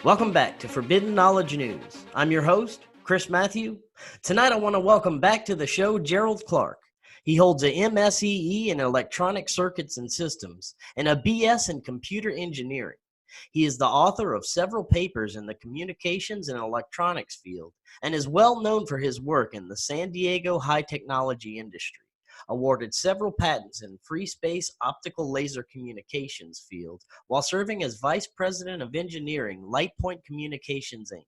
Welcome back to Forbidden Knowledge News. I'm your host, Chris Matthew. Tonight I want to welcome back to the show Gerald Clark. He holds a MSEE in Electronic Circuits and Systems and a BS in Computer Engineering. He is the author of several papers in the communications and electronics field and is well known for his work in the San Diego high technology industry. Awarded several patents in free space optical laser communications field while serving as Vice President of Engineering, LightPoint Communications, Inc.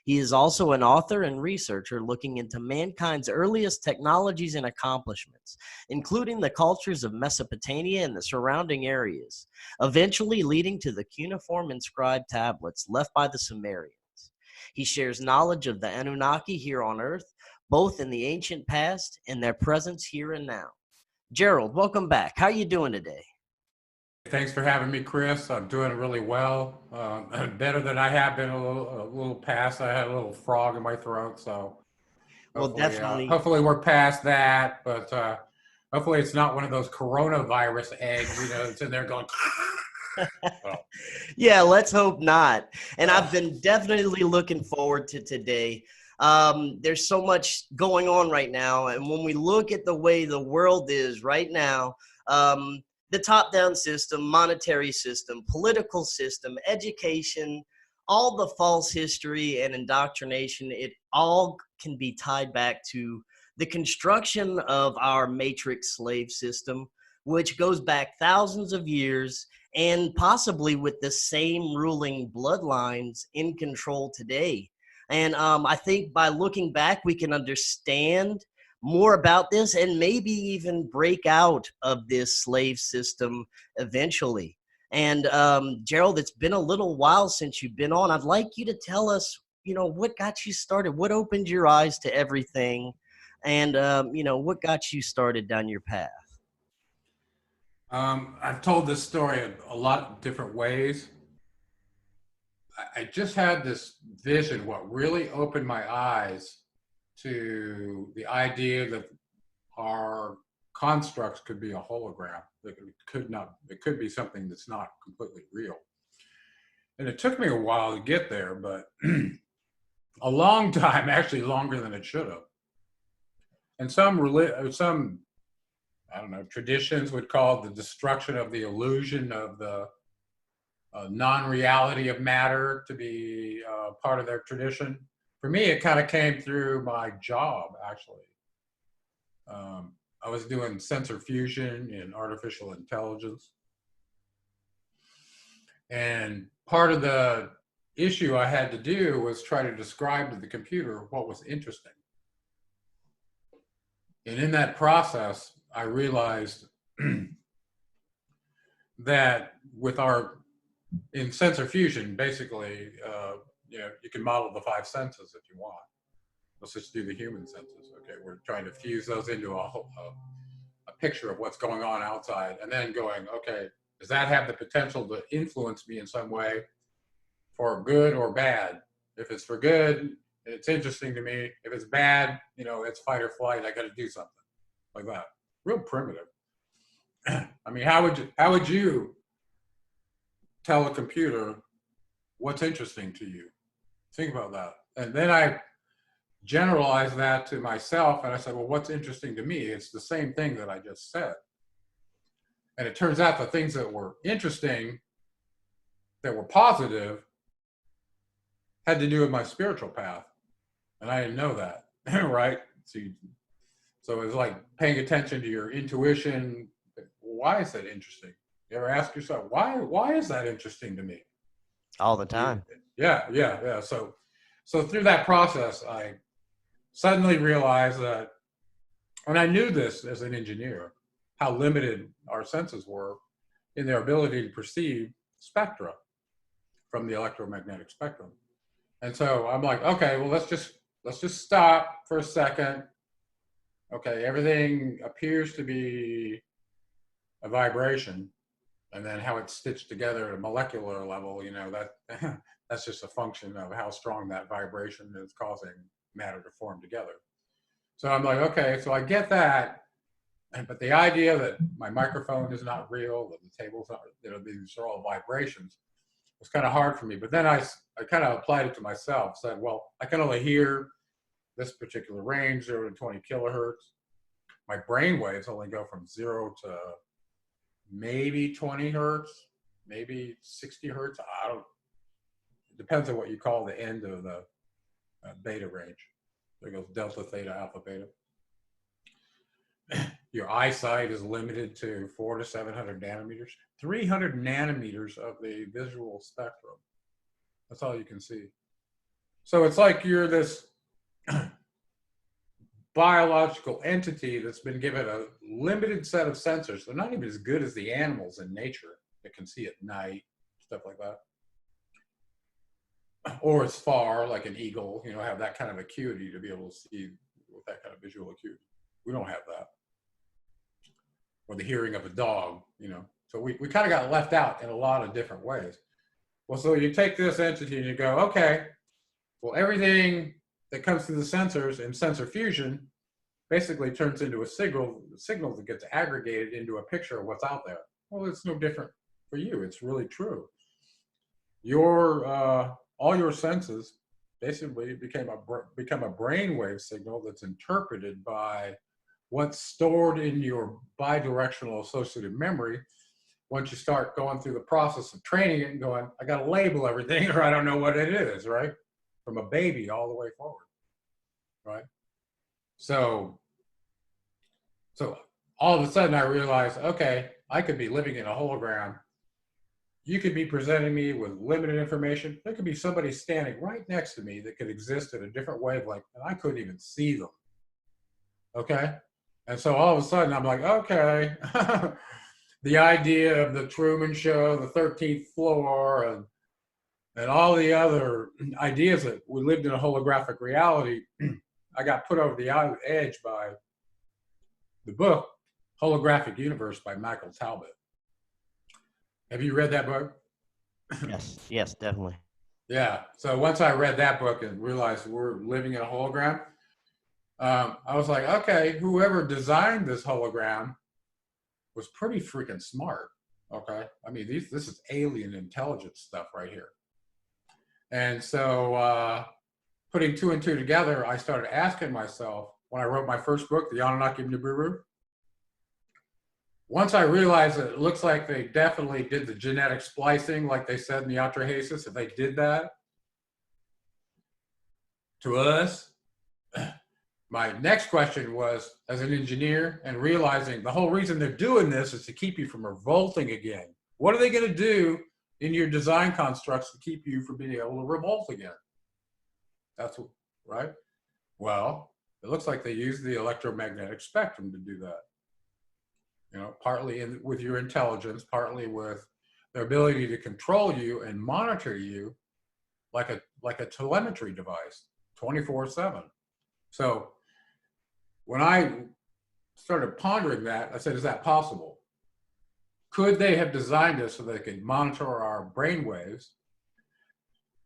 He is also an author and researcher looking into mankind's earliest technologies and accomplishments, including the cultures of Mesopotamia and the surrounding areas, eventually leading to the cuneiform inscribed tablets left by the Sumerians. He shares knowledge of the Anunnaki here on Earth, both in the ancient past and their presence here and now. Gerald, welcome back. How are you doing today? Thanks for having me, Chris. I'm doing really well. Better than I have been a little past. I had a little frog in my throat, so hopefully we're past that. But hopefully it's not one of those coronavirus eggs, that's in there going. Yeah, let's hope not. And I've been definitely looking forward to today. There's so much going on right now. And when we look at the way the world is right now, the top-down system, monetary system, political system, education, all the false history and indoctrination, it all can be tied back to the construction of our matrix slave system, which goes back thousands of years and possibly with the same ruling bloodlines in control today. And I think by looking back, we can understand more about this and maybe even break out of this slave system eventually. And Gerald, it's been a little while since you've been on. I'd like you to tell us, what got you started? What opened your eyes to everything? And, what got you started down your path? I've told this story a lot of different ways. I just had this vision. What really opened my eyes to the idea that our constructs could be a hologram. That it could be something that's not completely real. And it took me a while to get there, but a long time, actually longer than it should have. And some traditions would call it the destruction of the illusion of the non-reality of matter to be part of their tradition. For me, it kind of came through my job, actually. I was doing sensor fusion in artificial intelligence. And part of the issue I had to do was try to describe to the computer what was interesting. And in that process, I realized that in sensor fusion, basically, you can model the 5 senses if you want. Let's just do the human senses. Okay, we're trying to fuse those into a picture of what's going on outside, and then going, okay, does that have the potential to influence me in some way for good or bad? If it's for good, it's interesting to me. If it's bad, it's fight or flight. I got to do something like that. Real primitive. I mean, how would you tell a computer what's interesting to you? Think about that. And then I generalized that to myself, and I said, well, what's interesting to me? It's the same thing that I just said. And it turns out the things that were interesting, that were positive, had to do with my spiritual path. And I didn't know that, right? So it was like paying attention to your intuition. Why is that interesting? You ever ask yourself, why is that interesting to me? All the time. Yeah. So through that process, I suddenly realized that, and I knew this as an engineer, how limited our senses were in their ability to perceive spectra from the electromagnetic spectrum. And so I'm like, okay, well, let's just stop for a second. Okay, everything appears to be a vibration, and then how it's stitched together at a molecular level, that's just a function of how strong that vibration is causing matter to form together. So I'm like, okay, so I get that, but the idea that my microphone is not real, that the tables are, these are all vibrations, was kind of hard for me. But then I kind of applied it to myself, said, well, I can only hear this particular range, 0 to 20 kilohertz. My brain waves only go from 0 to maybe 20 hertz, maybe 60 hertz. It depends on what you call the end of the beta range. There goes delta, theta, alpha, beta. Your eyesight is limited to 400 to 700 nanometers, 300 nanometers of the visual spectrum. That's all you can see. So it's like you're this biological entity that's been given a limited set of sensors. They're not even as good as the animals in nature that can see at night, stuff like that. Or as far, like an eagle, you know, have that kind of acuity to be able to see with that kind of visual acuity. We don't have that. Or the hearing of a dog, you know. So we kind of got left out in a lot of different ways. Well, so you take this entity and you go, okay, well, everything that comes through the sensors in sensor fusion basically turns into a signal that gets aggregated into a picture of what's out there. Well, it's no different for you. It's really true. All your senses basically become a brainwave signal that's interpreted by what's stored in your bidirectional associative memory. Once you start going through the process of training it and going, I got to label everything or I don't know what it is, right? From a baby all the way forward, right? So all of a sudden I realized, okay, I could be living in a hologram. You could be presenting me with limited information. There could be somebody standing right next to me that could exist at a different wavelength and I couldn't even see them, okay? And so all of a sudden I'm like, okay, the idea of the Truman Show, the 13th floor, and all the other ideas that we lived in a holographic reality, I got put over the edge by the book, Holographic Universe by Michael Talbot. Have you read that book? Yes, definitely. Yeah, so once I read that book and realized we're living in a hologram, I was like, okay, whoever designed this hologram was pretty freaking smart, okay? I mean, this is alien intelligence stuff right here. And so putting 2 and 2 together, I started asking myself, when I wrote my first book, The Anunnaki Nibiru, once I realized that it looks like they definitely did the genetic splicing, like they said in the Atrahasis, if they did that to us, my next question was, as an engineer and realizing the whole reason they're doing this is to keep you from revolting again. What are they going to do in your design constructs to keep you from being able to revolt again? That's what, right? Well, it looks like they use the electromagnetic spectrum to do that. You know, partly with your intelligence, partly with their ability to control you and monitor you like a telemetry device, 24/7. So when I started pondering that, I said, is that possible? Could they have designed this so they could monitor our brain waves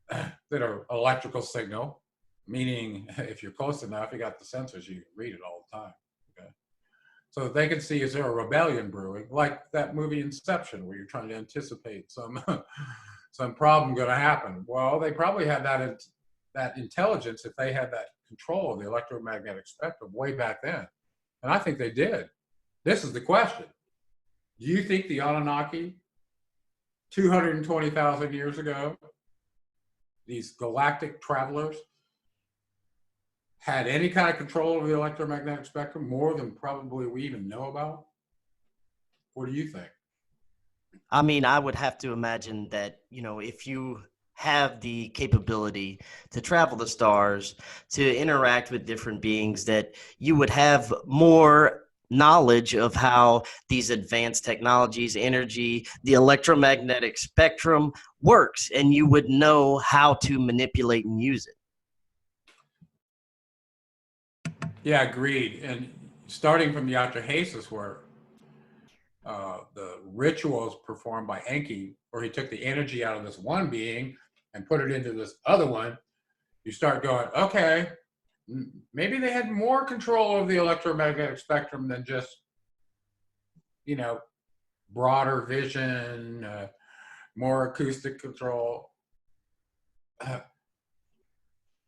that are electrical signal, meaning if you're close enough, you got the sensors, you can read it all the time, okay? So they can see, is there a rebellion brewing, like that movie Inception, where you're trying to anticipate some problem going to happen. Well, they probably had that intelligence if they had that control of the electromagnetic spectrum way back then. And I think they did. This is the question. Do you think the Anunnaki, 220,000 years ago, these galactic travelers, had any kind of control over the electromagnetic spectrum, more than probably we even know about? What do you think? I mean, I would have to imagine that, you know, if you have the capability to travel the stars, to interact with different beings, that you would have more knowledge of how these advanced technologies, energy, the electromagnetic spectrum works, and you would know how to manipulate and use it. Yeah, agreed. And starting from the Atrahasis, where the rituals performed by Enki, where he took the energy out of this one being and put it into this other one, you start going, okay, maybe they had more control over the electromagnetic spectrum than just, you know, broader vision, more acoustic control,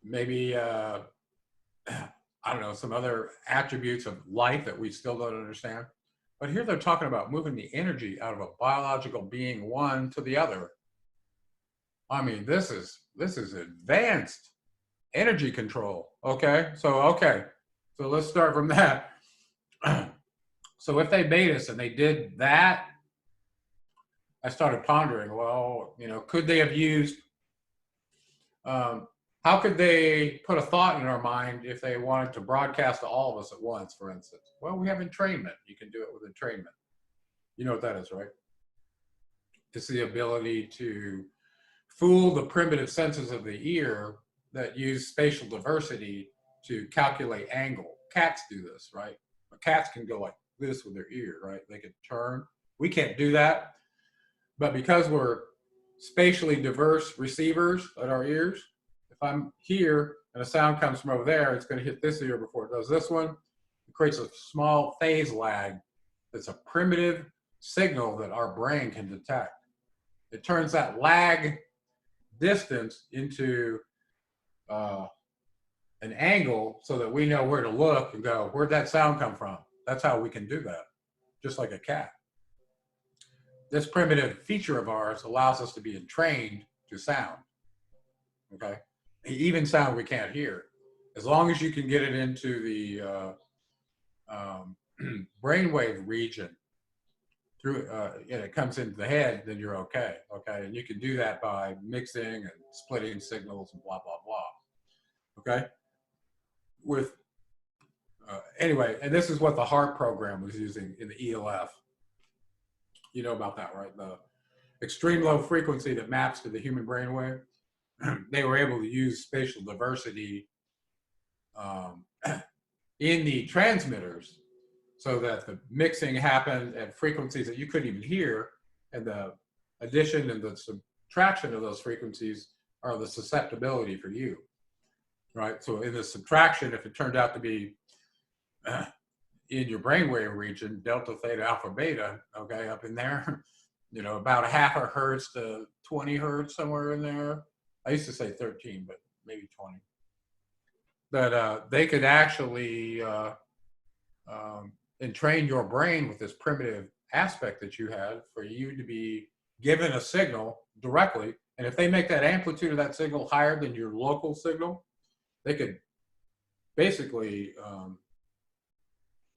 maybe, I don't know, some other attributes of life that we still don't understand. But here they're talking about moving the energy out of a biological being one to the other. I mean, this is advanced energy control. Okay, so let's start from that. So if they made us and they did that, I started pondering, well, you know, could they have used, how could they put a thought in our mind if they wanted to broadcast to all of us at once, for instance? Well, we have entrainment. You can do it with entrainment. You know what that is, right? It's the ability to fool the primitive senses of the ear that use spatial diversity to calculate angle. Cats do this, right? But cats can go like this with their ear, right? They can turn. We can't do that. But because we're spatially diverse receivers at our ears, if I'm here and a sound comes from over there, it's going to hit this ear before it does this one. It creates a small phase lag that's a primitive signal that our brain can detect. It turns that lag distance into an angle so that we know where to look and go, where'd that sound come from? That's how we can do that, just like a cat. This primitive feature of ours allows us to be entrained to sound, okay? Even sound we can't hear. As long as you can get it into the brainwave region, through and it comes into the head, then you're okay, and you can do that by mixing and splitting signals and blah, blah, blah, okay? With, anyway, and this is what the HARP program was using in the ELF. You know about that, right? The extreme low frequency that maps to the human brainwave. They were able to use spatial diversity in the transmitters so that the mixing happened at frequencies that you couldn't even hear, and the addition and the subtraction of those frequencies are the susceptibility for you, right? So in the subtraction, if it turned out to be in your brainwave region, delta, theta, alpha, beta, okay, up in there, you know, about a half a hertz to 20 hertz, somewhere in there. I used to say 13, but maybe 20. But they could actually entrain your brain with this primitive aspect that you had for you to be given a signal directly. And if they make that amplitude of that signal higher than your local signal, they could basically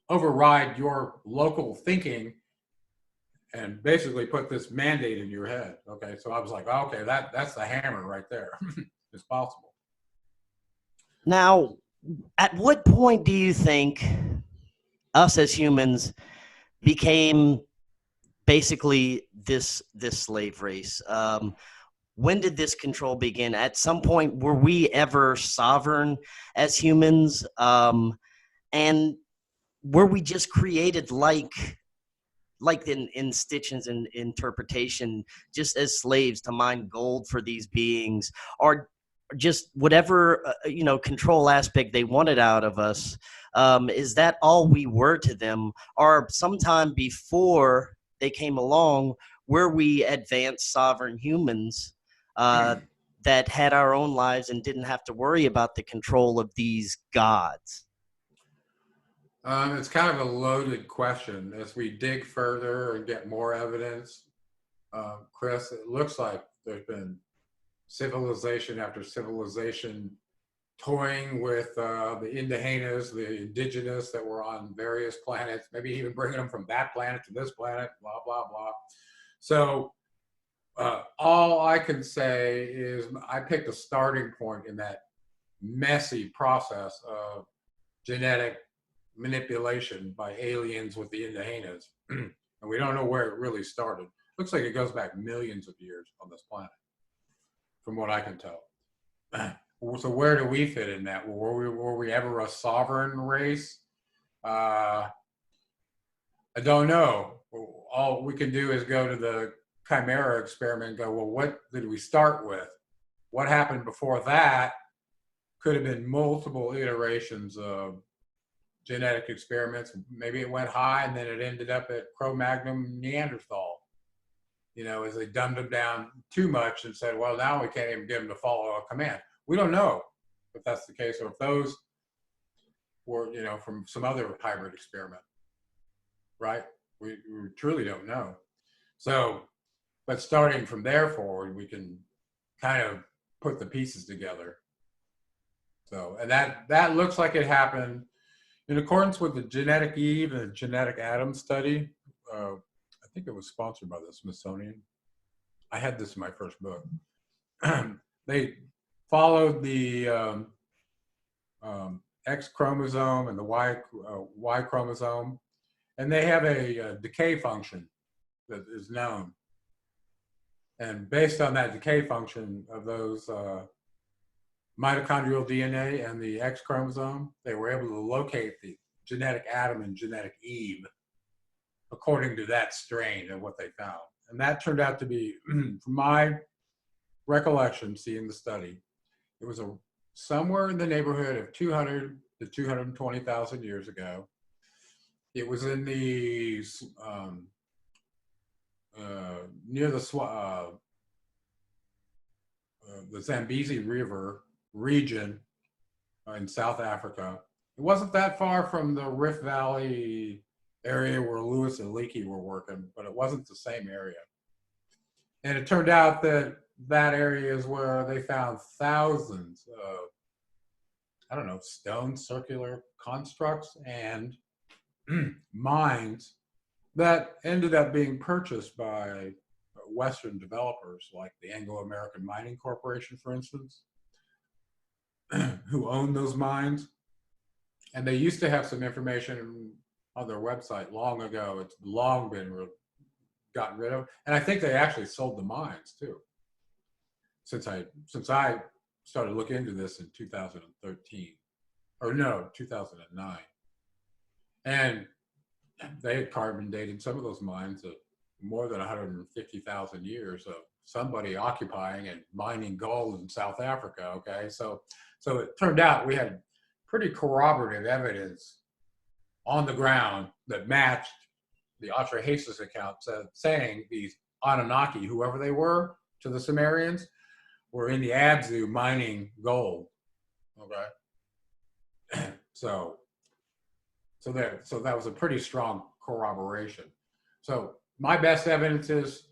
override your local thinking and basically put this mandate in your head. Okay, so I was like, oh, okay, that's the hammer right there. It's possible. Now, at what point do you think us as humans became basically this slave race? When did this control begin? At some point, were we ever sovereign as humans? And were we just created like in Stitchin's interpretation, just as slaves to mine gold for these beings, or just whatever control aspect they wanted out of us? Is that all we were to them, or sometime before they came along, were we advanced sovereign humans that had our own lives and didn't have to worry about the control of these gods? It's kind of a loaded question. As we dig further and get more evidence, Chris, it looks like there's been civilization after civilization toying with the Indigenas, the indigenous that were on various planets, maybe even bringing them from that planet to this planet, blah, blah, blah. So all I can say is I picked a starting point in that messy process of genetic manipulation by aliens with the Indigenas. And we don't know where it really started. Looks like it goes back millions of years on this planet, from what I can tell. So where do we fit in that? Were we ever a sovereign race? I don't know. All we can do is go to the Chimera experiment and go, well, what did we start with? What happened before that? Could have been multiple iterations of genetic experiments. Maybe it went high and then it ended up at Cro-Magnon Neanderthal. as they dumbed them down too much and said, well, now we can't even get them to follow a command. We don't know if that's the case, or if those were, from some other hybrid experiment, right? We truly don't know. So, but starting from there forward, we can kind of put the pieces together. So, and that looks like it happened in accordance with the genetic Eve and the genetic Adam study. I think it was sponsored by the Smithsonian. I had this in my first book. They followed the X chromosome and the Y chromosome, and they have a decay function that is known. And based on that decay function of those mitochondrial DNA and the X chromosome, they were able to locate the genetic Adam and genetic Eve according to that strain of what they found. And that turned out to be, from my recollection, seeing the study, it was somewhere in the neighborhood of 200 to 220,000 years ago. It was in the near the Zambezi River region in South Africa. It wasn't that far from the Rift Valley area where Lewis and Leakey were working, but it wasn't the same area. And it turned out that that area is where they found thousands of, stone circular constructs and mines that ended up being purchased by Western developers like the Anglo-American Mining Corporation, for instance, who owned those mines. And they used to have some information on their website long ago. It's long been gotten rid of. And I think they actually sold the mines too. Since I started looking into this in 2013, or no, 2009. And they had carbon dated some of those mines of more than 150,000 years of somebody occupying and mining gold in South Africa, okay? So it turned out we had pretty corroborative evidence on the ground that matched the Atrahasis account saying these Anunnaki, whoever they were, to the Sumerians, were in the Abzu mining gold, okay? So that was a pretty strong corroboration. So my best evidence is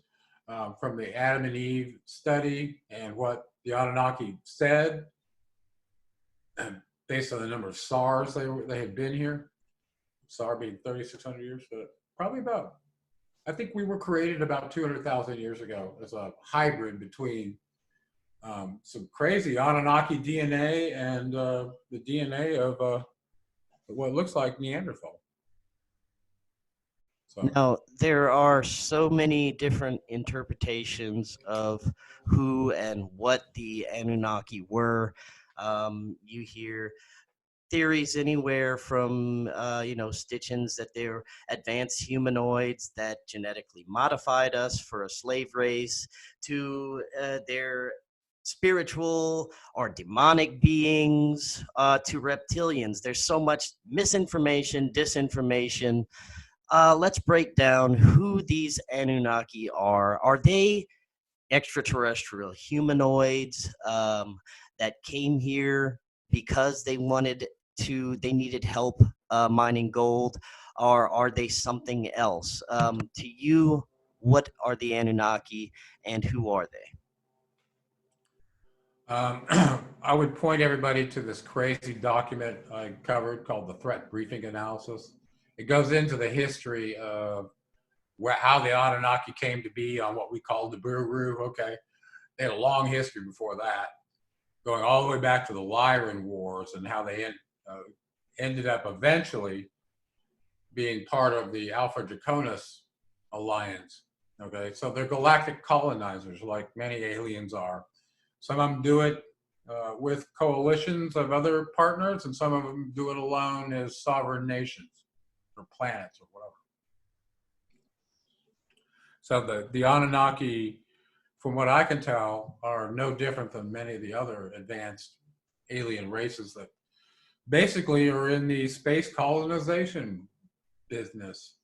from the Adam and Eve study and what the Anunnaki said, based on the number of SARs they had been here. SAR being 3,600 years, but probably about, I think we were created about 200,000 years ago as a hybrid between some crazy Anunnaki DNA and the DNA of what looks like Neanderthal. So. Now, there are so many different interpretations of who and what the Anunnaki were. You hear theories anywhere from, Stitchins that they're advanced humanoids that genetically modified us for a slave race, to their spiritual or demonic beings, to reptilians. There's so much misinformation, disinformation. Let's break down who these Anunnaki are. Are they extraterrestrial humanoids that came here because they needed help mining gold, or are they something else? To you, what are the Anunnaki and who are they? I would point everybody to this crazy document I covered called the Threat Briefing Analysis. It goes into the history of how the Anunnaki came to be on what we call the Buru. Okay, they had a long history before that, going all the way back to the Lyran Wars and how they ended up eventually being part of the Alpha Draconis alliance. Okay, so they're galactic colonizers, like many aliens are. Some of them do it with coalitions of other partners, and some of them do it alone as sovereign nations or planets or whatever. So the Anunnaki, from what I can tell, are no different than many of the other advanced alien races that basically are in the space colonization business.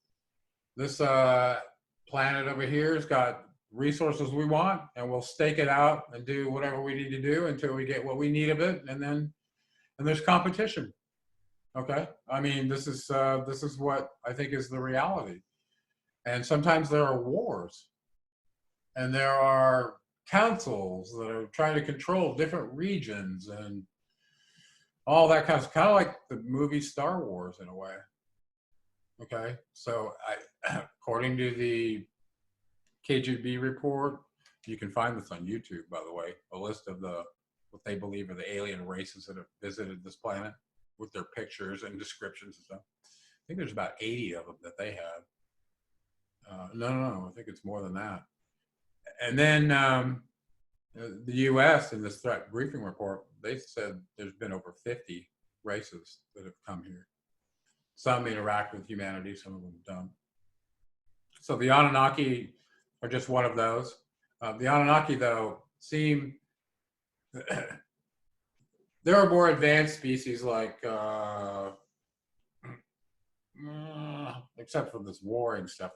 This planet over here has got resources we want, and we'll stake it out and do whatever we need to do until we get what we need of it, and there's competition. Okay, I mean, this is what I think is the reality. And sometimes there are wars, and there are councils that are trying to control different regions and all that kind of like the movie Star Wars in a way. Okay, so according to the KGB report, you can find this on YouTube, by the way, a list of what they believe are the alien races that have visited this planet with their pictures and descriptions and stuff. I think there's about 80 of them that they have. No, I think it's more than that. And then the U.S. in this threat briefing report, they said there's been over 50 races that have come here. Some interact with humanity, some of them don't. So the Anunnaki are just one of those. The Anunnaki, though, seem there are more advanced species like, except for this warring stuff.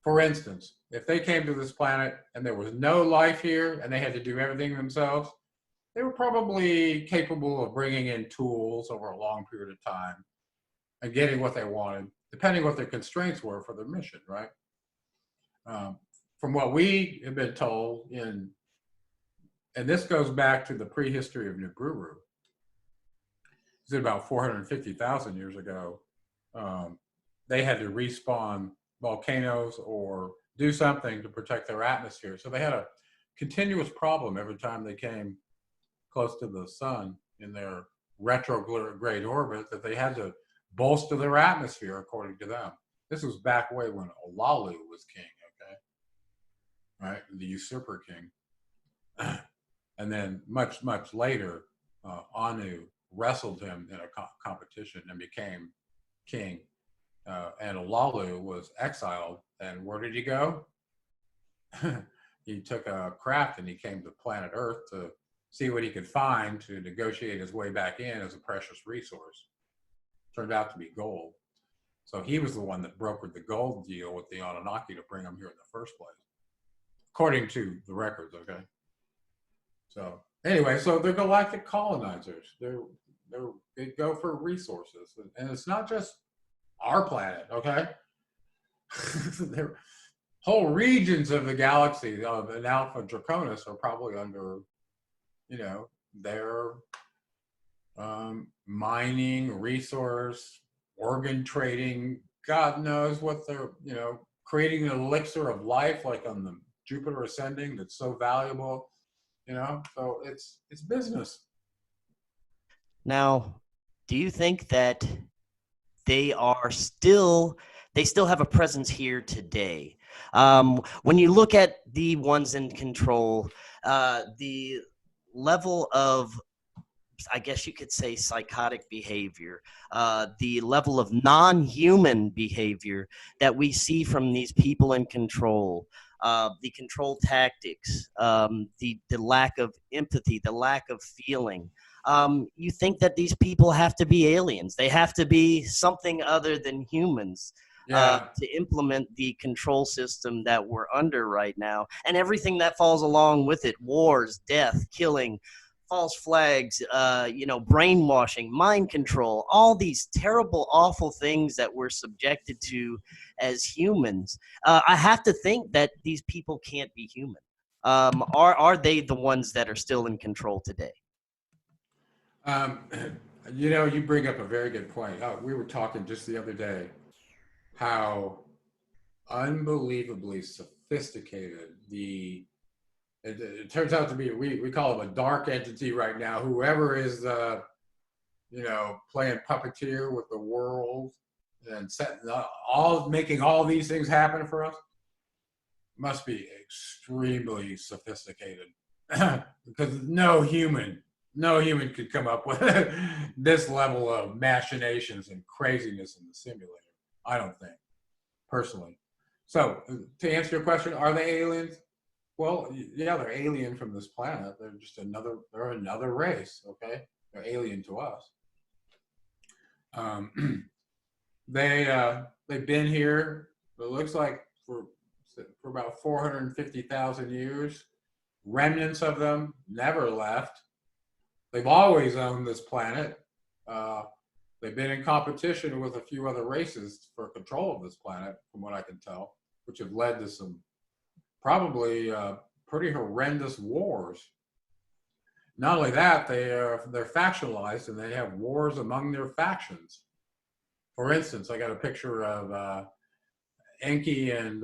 For instance, if they came to this planet and there was no life here and they had to do everything themselves, they were probably capable of bringing in tools over a long period of time and getting what they wanted, depending what their constraints were for their mission, right? From what we have been told and this goes back to the prehistory of Nibiru, it's about 450,000 years ago, they had to respawn volcanoes or do something to protect their atmosphere. So they had a continuous problem every time they came close to the sun in their retrograde orbit, that they had to bolster their atmosphere, according to them. This was back way when Olalu was king, okay? Right, the usurper king. And then much later, Anu wrestled him in a competition and became king. And Olalu was exiled. And where did he go? He took a craft and he came to planet Earth to see what he could find to negotiate his way back in as a precious resource. Turned out to be gold. So he was the one that brokered the gold deal with the Anunnaki to bring them here in the first place, according to the records, okay? So anyway, so they're galactic colonizers. They go for resources. And it's not just our planet, okay? There are whole regions of the galaxy of an Alpha Draconis are probably under, their mining, resource, organ trading, God knows what they're, creating an elixir of life like on the Jupiter ascending that's so valuable, so it's business. Now, do you think that they still have a presence here today? When you look at the ones in control, the level of, I guess you could say, psychotic behavior, the level of non-human behavior that we see from these people in control, the control tactics, the lack of empathy, the lack of feeling. You think that these people have to be aliens. They have to be something other than humans to implement the control system that we're under right now, and everything that falls along with it: wars, death, killing, false flags, brainwashing, mind control, all these terrible, awful things that we're subjected to as humans. I have to think that these people can't be human. Are they the ones that are still in control today? You bring up a very good point. We were talking just the other day how unbelievably sophisticated it turns out to be. We call him a dark entity right now. Whoever is playing puppeteer with the world and making all these things happen for us must be extremely sophisticated because no human could come up with this level of machinations and craziness in the simulator. I don't think, personally. So to answer your question, are they aliens? Well, yeah, they're alien from this planet. They're just another race, okay? They're alien to us. They've been here, it looks like, for about 450,000 years. Remnants of them never left. They've always owned this planet. They've been in competition with a few other races for control of this planet, from what I can tell, which have led to some probably pretty horrendous wars. Not only that, they're factionalized and they have wars among their factions. For instance, I got a picture of Enki and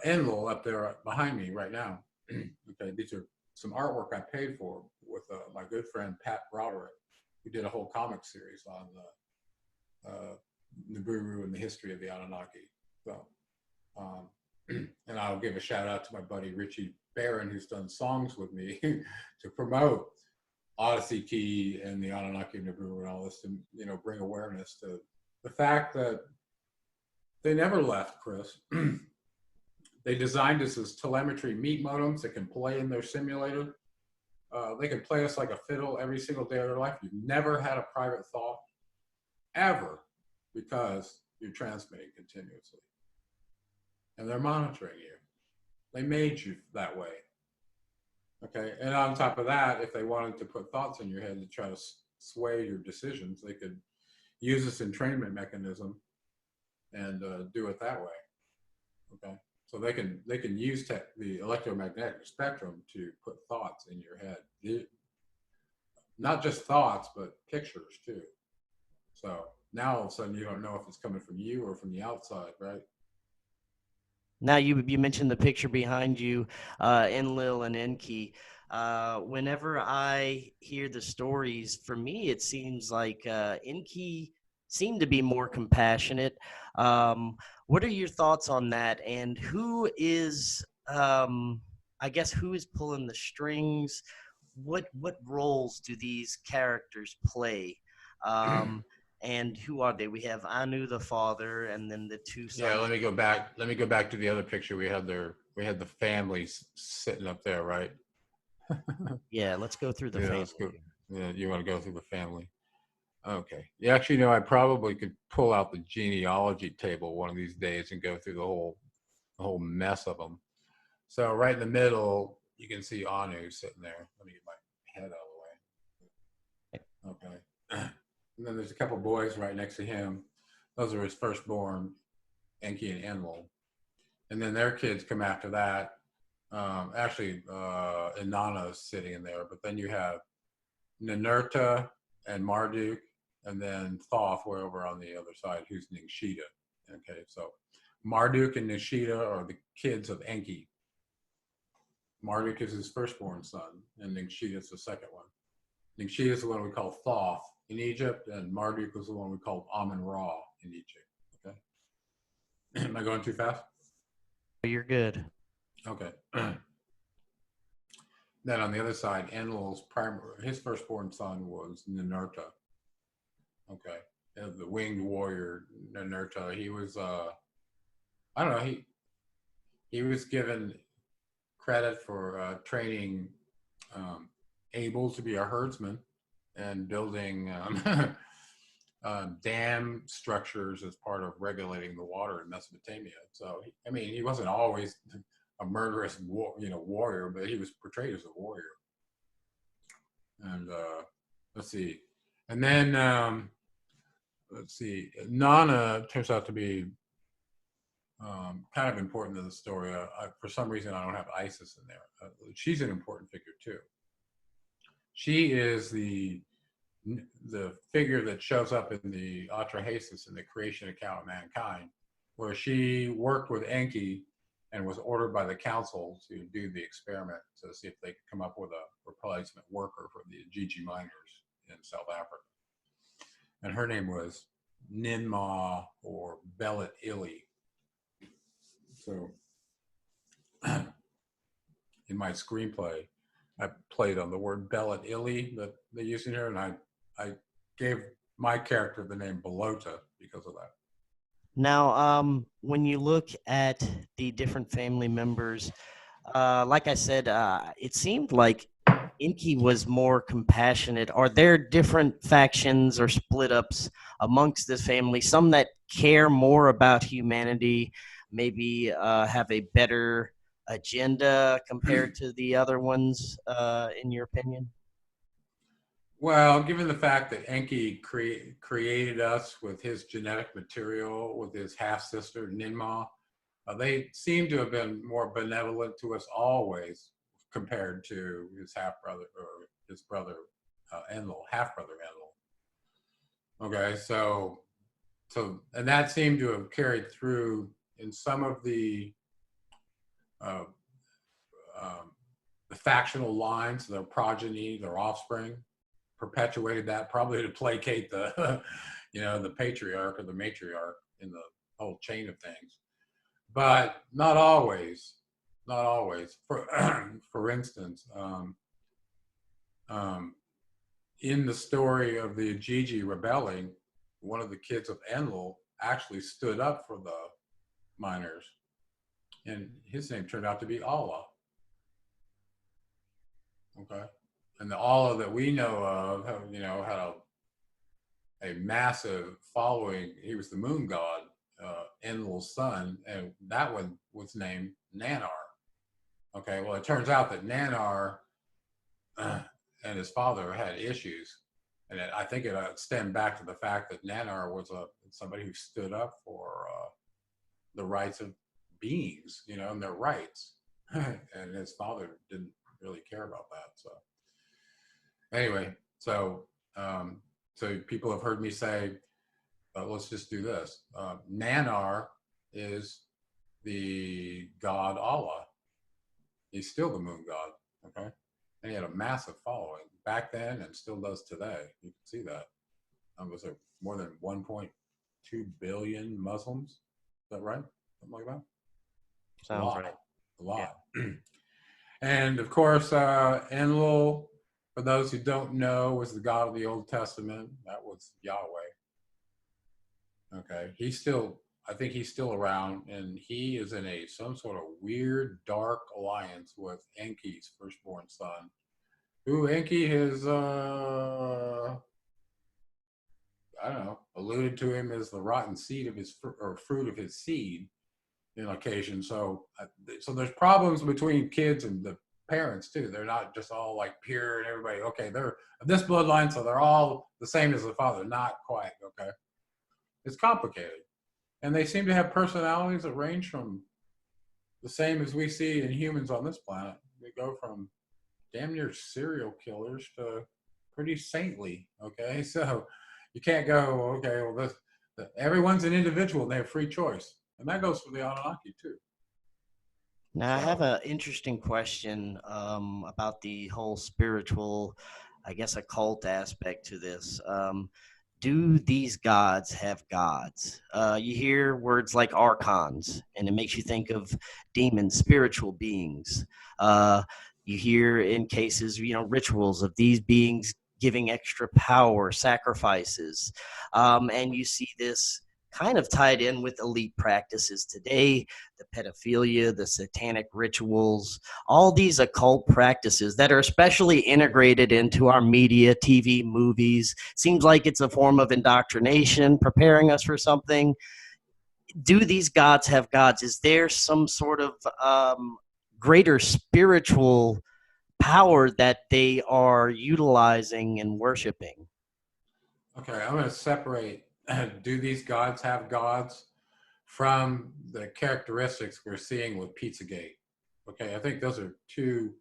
Enlil up there behind me right now. Okay, these are some artwork I paid for with my good friend Pat Broderick. We did a whole comic series on Nibiru and the history of the Anunnaki. So, and I'll give a shout out to my buddy Richie Barron, who's done songs with me to promote Odyssey Key and the Anunnaki and Nibiru and all this, to bring awareness to the fact that they never left, Chris. They designed us as telemetry meat modems that can play in their simulator. They can play us like a fiddle every single day of their life. You've never had a private thought, ever, because you're transmitting continuously. And they're monitoring you. They made you that way. Okay, and on top of that, if they wanted to put thoughts in your head to try to sway your decisions, they could use this entrainment mechanism and do it that way. Okay, so they can use the electromagnetic spectrum to put thoughts in your head. Not just thoughts, but pictures too. So now all of a sudden you don't know if it's coming from you or from the outside, right? Now you mentioned the picture behind you, Enlil and Enki. Whenever I hear the stories, for me it seems like Enki seemed to be more compassionate. What are your thoughts on that? And who is, I guess, who is pulling the strings? What roles do these characters play? And who are they? We have Anu the father, and then the two sons. Yeah, let me go back. Let me go back to the other picture. We had the families sitting up there, right? Yeah, let's go through the family. Yeah, you want to go through the family? Okay. You actually know I probably could pull out the genealogy table one of these days and go through the whole mess of them. So right in the middle, you can see Anu sitting there. Let me get my head out of the way. Okay. And then there's a couple boys right next to him. Those are his firstborn, Enki and Enlil. And then their kids come after that. Actually, Inanna is sitting in there. But then you have Ninurta and Marduk, and then Thoth way over on the other side, who's Ningshita. Okay, so Marduk and Ningshita are the kids of Enki. Marduk is his firstborn son, and Ningshita is the second one. Ningshita is the one we call Thoth in Egypt, and Marduk was the one we called Amun-Ra in Egypt. Okay. Am I going too fast? You're good. Okay. Then on the other side, Enlil's his firstborn son was Ninurta. Okay. The winged warrior Ninurta. He was I don't know, he was given credit for training Abel to be a herdsman and building dam structures as part of regulating the water in Mesopotamia. So, I mean, he wasn't always a murderous warrior, but he was portrayed as a warrior. And let's see. And then, let's see, Nana turns out to be kind of important to the story. For some reason, I don't have Isis in there. She's an important figure too. She is the figure that shows up in the Atrahasis in the creation account of mankind, where she worked with Enki and was ordered by the council to do the experiment to see if they could come up with a replacement worker for the Gigi miners in South Africa. And her name was Ninmah or Belit Ili. So in my screenplay, I played on the word Belit Ili that they use in here, and I gave my character the name Belota because of that. Now, when you look at the different family members, like I said, it seemed like Enki was more compassionate. Are there different factions or split ups amongst this family? Some that care more about humanity, maybe have a better agenda compared to the other ones, in your opinion? Well, given the fact that Enki created us with his genetic material, with his half-sister Ninmah, they seem to have been more benevolent to us always compared to his half-brother, or his brother Enlil, half-brother Enlil. Okay, so and that seemed to have carried through in some of uh, the factional lines, their progeny, their offspring, perpetuated that probably to placate the, the patriarch or the matriarch in the whole chain of things. But not always, not always. For instance, in the story of the Ajiji rebelling, one of the kids of Enlil actually stood up for the miners, and his name turned out to be Allah. Okay, and the Allah that we know of, had a massive following. He was the moon god, Enlil's son, and that one was named Nanar. Okay, well, it turns out that Nanar and his father had issues, and I think it stemmed back to the fact that Nanar was somebody who stood up for the rights of beings, and their rights, and his father didn't really care about that. So anyway, so people have heard me say, let's just do this. Nanar is the god Allah. He's still the moon god, okay? And he had a massive following back then and still does today. You can see that. Was there more than 1.2 billion Muslims? Is that right? Something like that? Sounds right. A lot. Yeah. And of course, Enlil, for those who don't know, was the god of the Old Testament. That was Yahweh. Okay, I think he's still around, and he is in some sort of weird, dark alliance with Enki's firstborn son, who Enki has, I don't know, alluded to him as the rotten seed of his, or fruit of his seed, in occasion. So there's problems between kids and the parents too. They're not just all like pure and everybody, okay, they're of this bloodline, so they're all the same as the father. Not quite, okay? It's complicated. And they seem to have personalities that range from the same as we see in humans on this planet. They go from damn near serial killers to pretty saintly, okay? So you can't go, okay, well, everyone's an individual and they have free choice. And that goes for the Anunnaki too. Now, I have an interesting question about the whole spiritual, I guess, occult aspect to this. Do these gods have gods? You hear words like archons, and it makes you think of demons, spiritual beings. You hear in cases, rituals of these beings giving extra power, sacrifices. And you see this kind of tied in with elite practices today, the pedophilia, the satanic rituals, all these occult practices that are especially integrated into our media, TV, movies. Seems like it's a form of indoctrination, preparing us for something. Do these gods have gods? Is there some sort of greater spiritual power that they are utilizing and worshiping? Okay, I'm going to separate do these gods have gods from the characteristics we're seeing with Pizzagate. Okay, I think those are two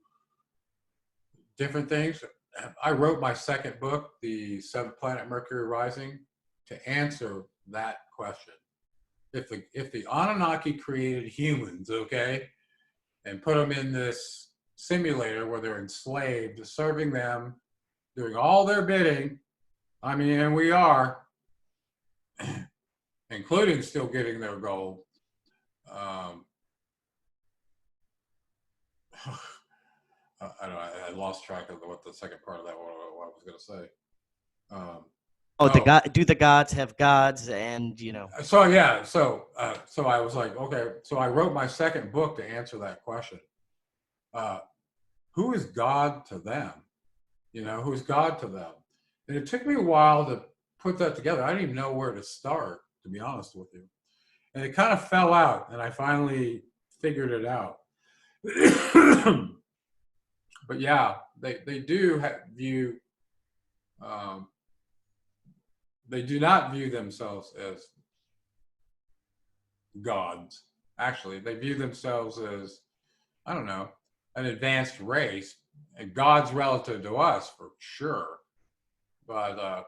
different things. I wrote my second book, The Seventh Planet Mercury Rising, to answer that question. If the Anunnaki created humans, okay, and put them in this simulator where they're enslaved, serving them, doing all their bidding, I mean, and we are, including still getting their gold. I lost track of what the second part of that, what I was going to say. Do the gods have gods? And So yeah, so I was like, okay, so I wrote my second book to answer that question. Who is God to them? Who's God to them? And it took me a while to put that together. I didn't even know where to start, to be honest with you. And it kind of fell out, and I finally figured it out. But yeah, they do view, they do not view themselves as gods. Actually, they view themselves as, I don't know, an advanced race, and gods relative to us for sure, but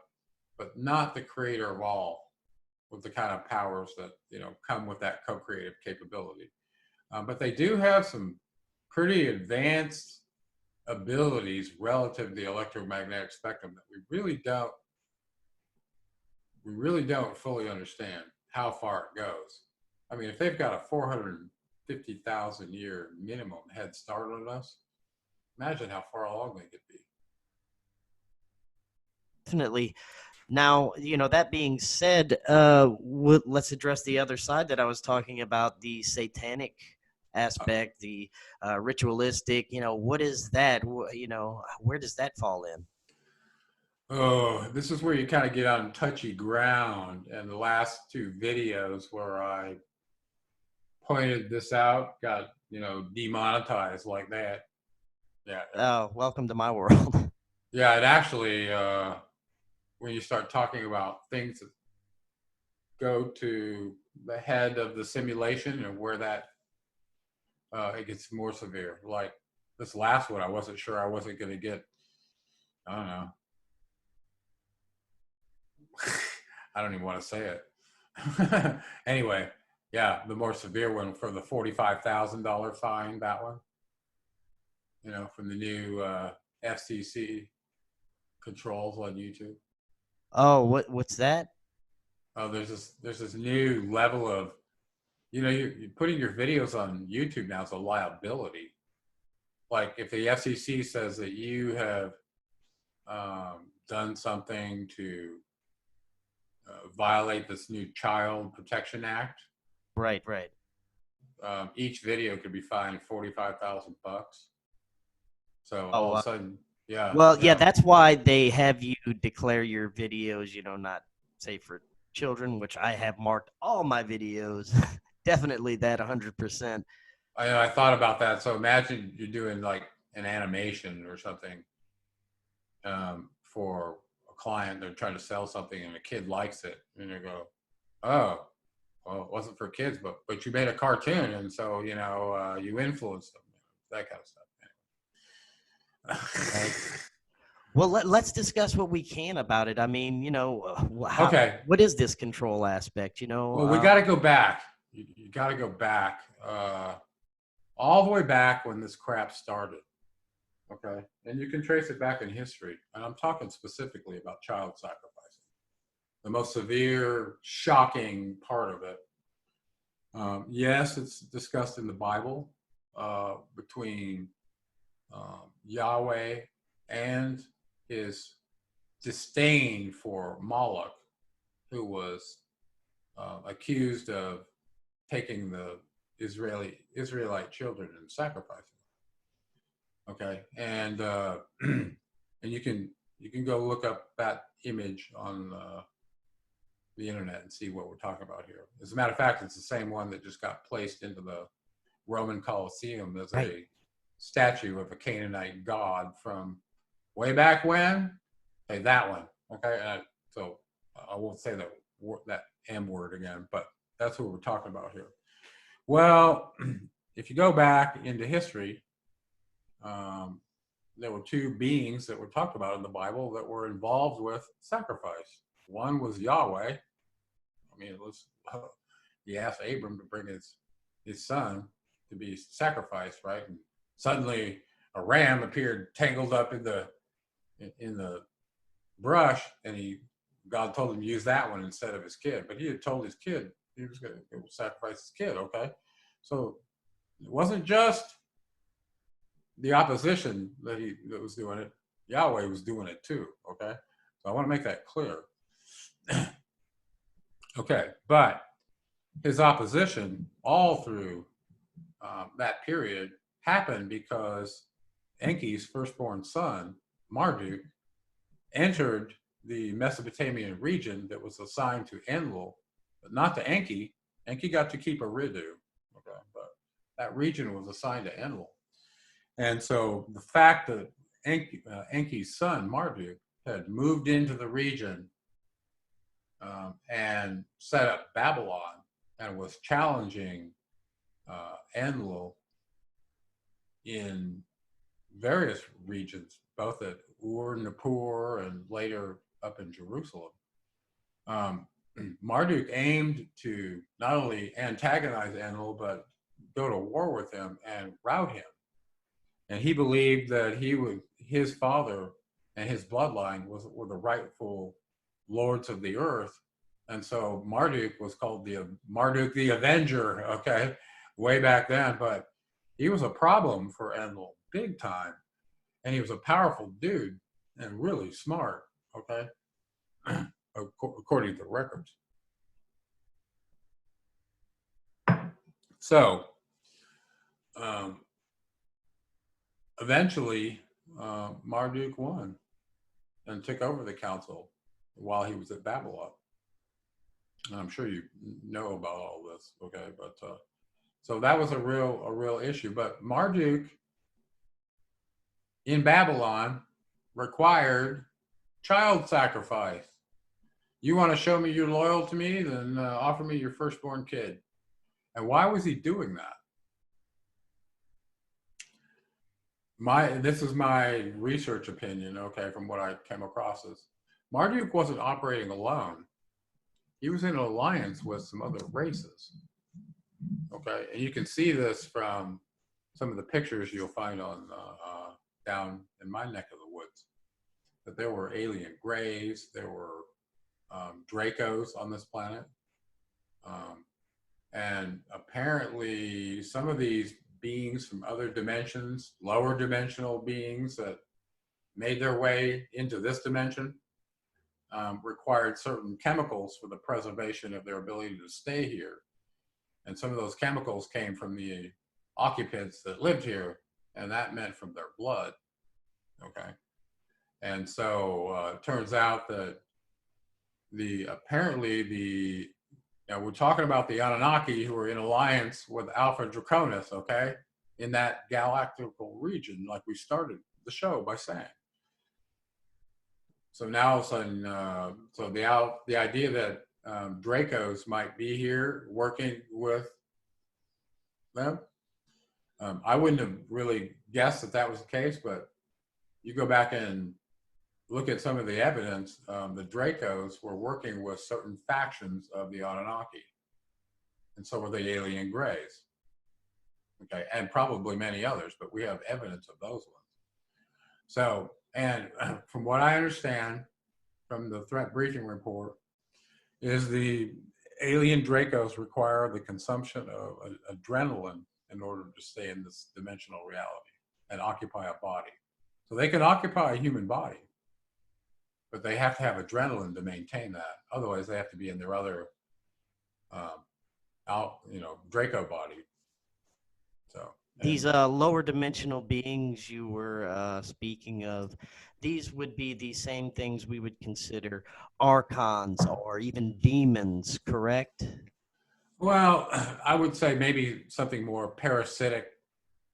not the creator of all, with the kind of powers that come with that co-creative capability. But they do have some pretty advanced abilities relative to the electromagnetic spectrum that we really don't fully understand how far it goes. I mean, if they've got a 450,000 year minimum head start on us, imagine how far along they could be. Definitely. Now, that being said, let's address the other side that I was talking about, the satanic aspect, the ritualistic. What is that? Where does that fall in? Oh, this is where you kind of get on touchy ground. And the last two videos where I pointed this out got, demonetized like that. Yeah. Oh, welcome to my world. Yeah, it actually, when you start talking about things that go to the head of the simulation and where that it gets more severe. Like this last one, I wasn't sure I wasn't going to get, I don't know. I don't even want to say it. Anyway, yeah, the more severe one for the $45,000 fine, that one, from the new FCC controls on YouTube. Oh, what's that? Oh, there's this new level of, you're putting your videos on YouTube now is a liability. Like if the FCC says that you have done something to violate this new Child Protection Act, Right. each video could be fined $45,000. So Oh, all of a sudden, yeah. well, yeah, that's why they have you declare your videos, not safe for children, which I have marked all my videos. Definitely that 100%. I thought about that. So imagine you're doing like an animation or something for a client. They're trying to sell something and a kid likes it. And they go, oh, well, it wasn't for kids, but you made a cartoon. And so, you influenced them, that kind of stuff. Right. Well, let's discuss what we can about it. I mean, Okay. what is this control aspect? Well, we got to go back. You got to go back all the way back when this crap started. Okay. And you can trace it back in history. And I'm talking specifically about child sacrificing, the most severe, shocking part of it. Yes, it's discussed in the Bible between Yahweh and his disdain for Moloch, who was accused of taking the Israelite children and sacrificing them. Okay, and and you can go look up that image on the internet and see what we're talking about here. As a matter of fact, it's the same one that just got placed into the Roman Colosseum as a statue of a Canaanite god from way back when. Hey, that one. Okay, so I won't say that M word again, but that's what we're talking about here. Well, if you go back into history, there were two beings that were talked about in the Bible that were involved with sacrifice. One was Yahweh. I mean, he asked Abram to bring his son to be sacrificed, right? And suddenly a ram appeared tangled up in the brush, and God told him to use that one instead of his kid. But he had told his kid he was going to sacrifice his kid. Okay, so it wasn't just the opposition that was doing it. Yahweh was doing it too. Okay, so I want to make that clear. Okay, but his opposition all through that period happened because Enki's firstborn son, Marduk, entered the Mesopotamian region that was assigned to Enlil, but not to Enki. Enki got to keep Eridu, okay, but that region was assigned to Enlil. And so the fact that Enki's son, Marduk, had moved into the region and set up Babylon and was challenging Enlil in various regions, both at Ur, Nippur, and later up in Jerusalem. Marduk aimed to not only antagonize Enlil, but go to war with him and rout him. And he believed that his father and his bloodline were the rightful lords of the earth. And so Marduk was called Marduk the Avenger, okay, way back then. But he was a problem for Enlil, big time. And he was a powerful dude and really smart, okay, according to the records. So eventually Marduk won and took over the council while he was at Babylon. And I'm sure you know about all this, okay? But so that was a real issue. But Marduk in Babylon required child sacrifice. You want to show me you're loyal to me, then offer me your firstborn kid. And why was he doing that? This is my research opinion, okay, from what I came across is Marduk wasn't operating alone. He was in an alliance with some other races, okay? And you can see this from some of the pictures you'll find on down in my neck of the woods, that there were alien grays, there were Dracos on this planet. And apparently some of these beings from other dimensions, lower dimensional beings that made their way into this dimension, required certain chemicals for the preservation of their ability to stay here. And some of those chemicals came from the occupants that lived here, and that meant from their blood, okay? And so it turns out that now we're talking about the Anunnaki who are in alliance with Alpha Draconis, okay, in that galactical region, like we started the show by saying. So now all of a sudden, so the idea that Dracos might be here working with them, I wouldn't have really guessed that was the case, but you go back and look at some of the evidence, the Dracos were working with certain factions of the Anunnaki, and so were the alien grays, okay, and probably many others, but we have evidence of those ones. So, and from what I understand from the threat briefing report, is the alien Dracos require the consumption of adrenaline in order to stay in this dimensional reality and occupy a body. So they can occupy a human body, but they have to have adrenaline to maintain that. Otherwise, they have to be in their other, Draco body. So these lower dimensional beings you were speaking of, these would be the same things we would consider archons or even demons, correct? Well, I would say maybe something more parasitic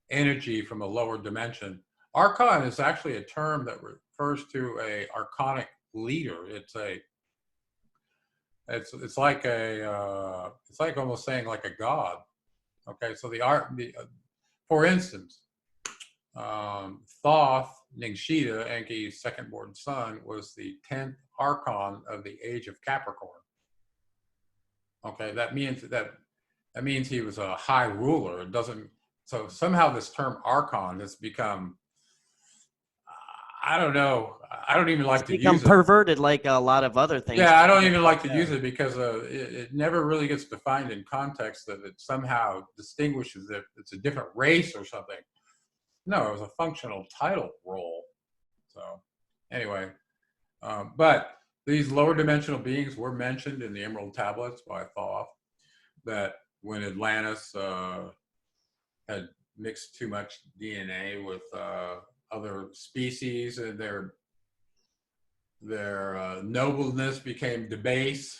energy from a lower dimension. Archon is actually a term that refers to a archonic leader. It's like it's like almost saying like a god. Okay, so for instance, Thoth Ningshita, Enki's second-born son, was the 10th Archon of the age of Capricorn. Okay, that means he was a high ruler. It doesn't. So somehow this term Archon has become, I don't know. I don't even like to use it. Become perverted like a lot of other things. Yeah, I don't even like to use it because it never really gets defined in context that it somehow distinguishes if it's a different race or something. No, it was a functional title role. So anyway, but these lower dimensional beings were mentioned in the Emerald Tablets by Thoth, that when Atlantis had mixed too much DNA with other species, and their nobleness became debased,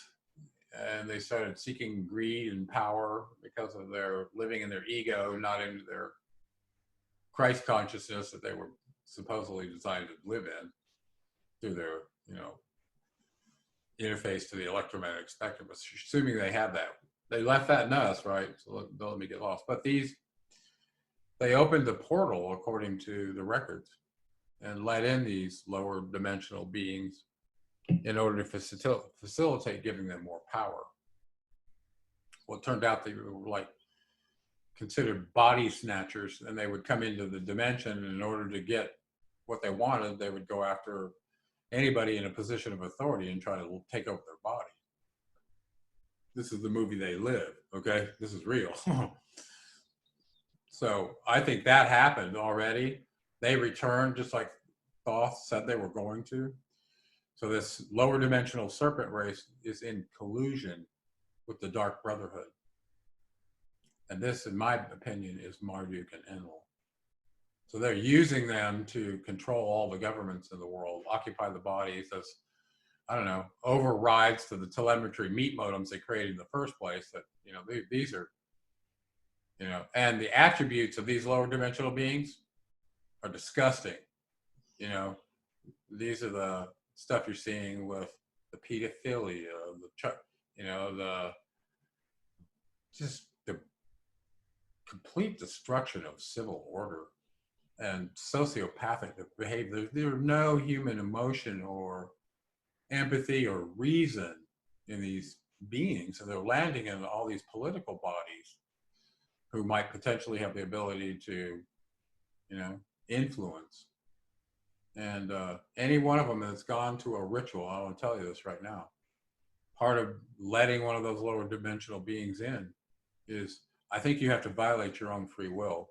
and they started seeking greed and power because of their living in their ego, not into their Christ consciousness that they were supposedly designed to live in through their, interface to the electromagnetic spectrum. But assuming they have that, they left that in us, right? So don't let me get lost. But they opened the portal according to the records and let in these lower dimensional beings in order to facilitate giving them more power. Well, it turned out they were like considered body snatchers, and they would come into the dimension, and in order to get what they wanted, they would go after anybody in a position of authority and try to take over their body. This is the movie they live, okay? This is real. So I think that happened already. They returned just like Thoth said they were going to. So this lower dimensional serpent race is in collusion with the Dark Brotherhood. And this, in my opinion, is Marduk and Enlil. So they're using them to control all the governments in the world, occupy the bodies as, overrides to the telemetry meat modems they created in the first place. That, these are, and the attributes of these lower dimensional beings are disgusting. These are the stuff you're seeing with the pedophilia, the complete destruction of civil order and sociopathic behavior. There's no human emotion or empathy or reason in these beings, and they're landing in all these political bodies who might potentially have the ability to, influence. And any one of them that's gone to a ritual, I want to tell you this right now, part of letting one of those lower dimensional beings in is, I think you have to violate your own free will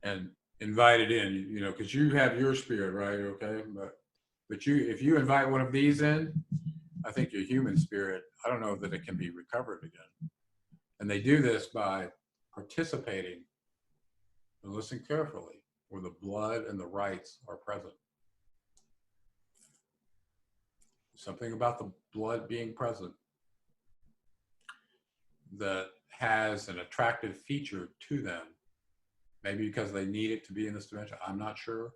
and invite it in, because you have your spirit, right? Okay. But if you invite one of these in, I think your human spirit, I don't know that it can be recovered again. And they do this by participating, and listen carefully, where the blood and the rights are present. Something about the blood being present that has an attractive feature to them. Maybe because they need it to be in this dimension. I'm not sure.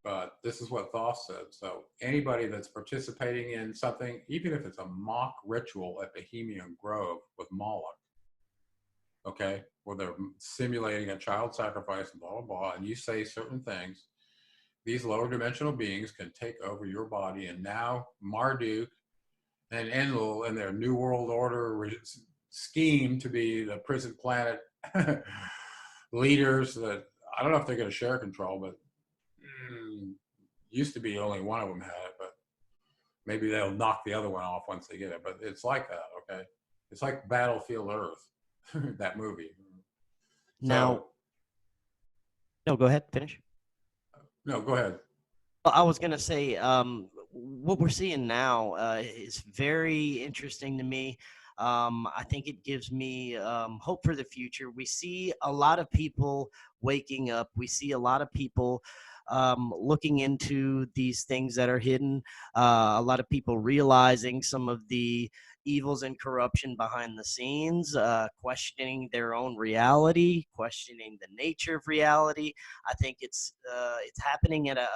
But this is what Thoth said. So anybody that's participating in something, even if it's a mock ritual at Bohemian Grove with Moloch, okay, where they're simulating a child sacrifice and blah, blah, blah, and you say certain things, these lower dimensional beings can take over your body. And now Marduk and Enlil and their New World Order scheme to be the prison planet leaders that, I don't know if they're going to share control, but used to be only one of them had it, but maybe they'll knock the other one off once they get it. But it's like that, okay? It's like Battlefield Earth, that movie. Now, no, go ahead, finish. No, go ahead. I was going to say, what we're seeing now is very interesting to me. I think it gives me hope for the future. We see a lot of people waking up. We see a lot of people looking into these things that are hidden. A lot of people realizing some of the evils and corruption behind the scenes, questioning their own reality, questioning the nature of reality. I think it's happening at a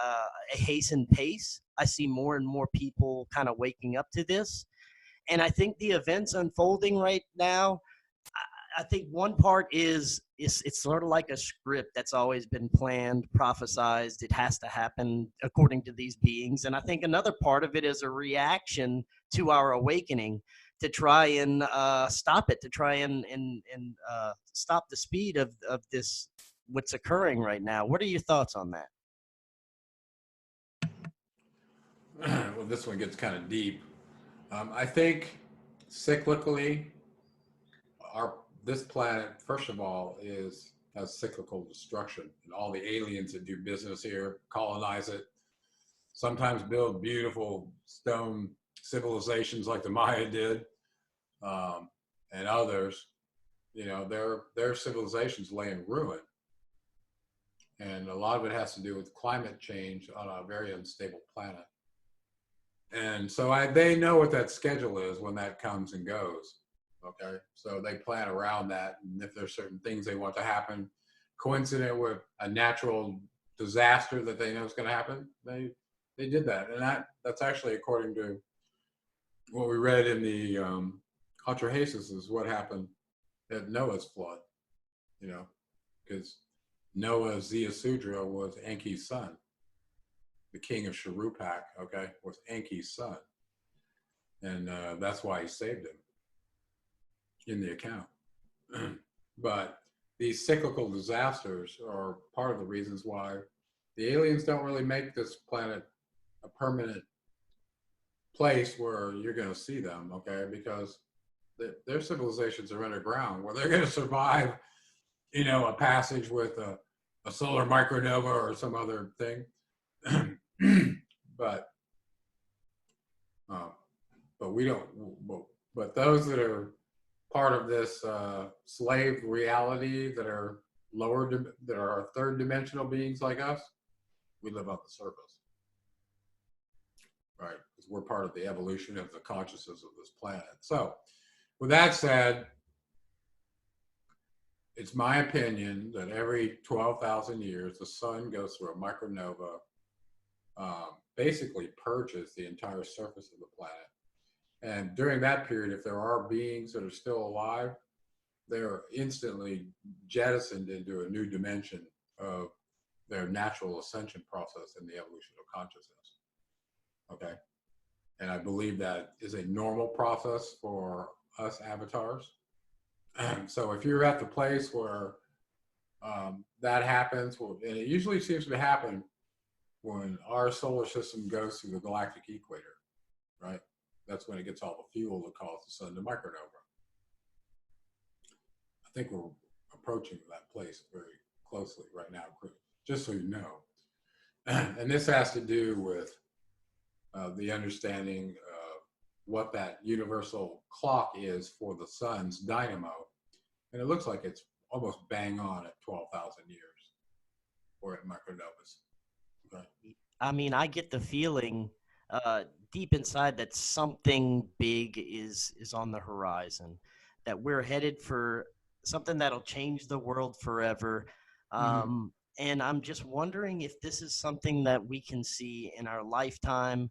hastened pace. I see more and more people kind of waking up to this. And I think the events unfolding right now, I think one part is it's sort of like a script that's always been planned, prophesized. It has to happen according to these beings. And I think another part of it is a reaction to our awakening to try and stop it, to try and stop the speed of this, what's occurring right now. What are your thoughts on that? Well, this one gets kind of deep. I think cyclically, this planet, first of all, has cyclical destruction, and all the aliens that do business here colonize it. Sometimes build beautiful stone civilizations like the Maya did, and others. Their civilizations lay in ruin, and a lot of it has to do with climate change on a very unstable planet. And so they know what that schedule is when that comes and goes. Okay. So they plan around that. And if there's certain things they want to happen coincident with a natural disaster that they know is going to happen, they did that. And that's actually according to what we read in the Atrahasis is what happened at Noah's flood, you know, because Noah Ziasudra was Enki's son. The king of Sharupak, okay, was Enki's son. And that's why he saved him in the account. But these cyclical disasters are part of the reasons why the aliens don't really make this planet a permanent place where you're going to see them, okay? Because their civilizations are underground, where they're going to survive, you know, a passage with a solar micronova or some other thing. but we don't. But those that are part of this slave reality that are that are third dimensional beings like us, we live on the surface, right? Because we're part of the evolution of the consciousness of this planet. So, with that said, it's my opinion that every 12,000 years, the sun goes through a micronova, basically purges the entire surface of the planet. And during that period, if there are beings that are still alive, they're instantly jettisoned into a new dimension of their natural ascension process in the evolution of consciousness. Okay. And I believe that is a normal process for us avatars. So if you're at the place where that happens, and it usually seems to happen when our solar system goes through the galactic equator, right? That's when it gets all the fuel that causes the sun to micronova. I think we're approaching that place very closely right now, just so you know. And this has to do with the understanding of what that universal clock is for the sun's dynamo. And it looks like it's almost bang on at 12,000 years or at micronovas. Okay. I mean, I get the feeling deep inside that something big is on the horizon, that we're headed for something that'll change the world forever. And I'm just wondering if this is something that we can see in our lifetime.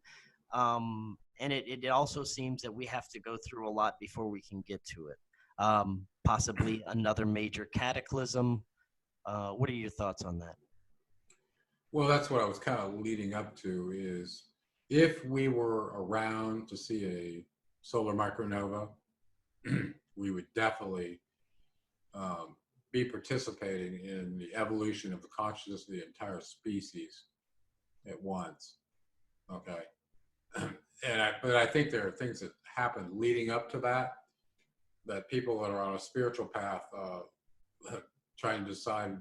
And it also seems that we have to go through a lot before we can get to it. Possibly another major cataclysm. What are your thoughts on that? Well, that's what I was kind of leading up to, is if we were around to see a solar micronova, we would definitely be participating in the evolution of the consciousness of the entire species at once. Okay. But I think there are things that happen leading up to that people that are on a spiritual path trying to decide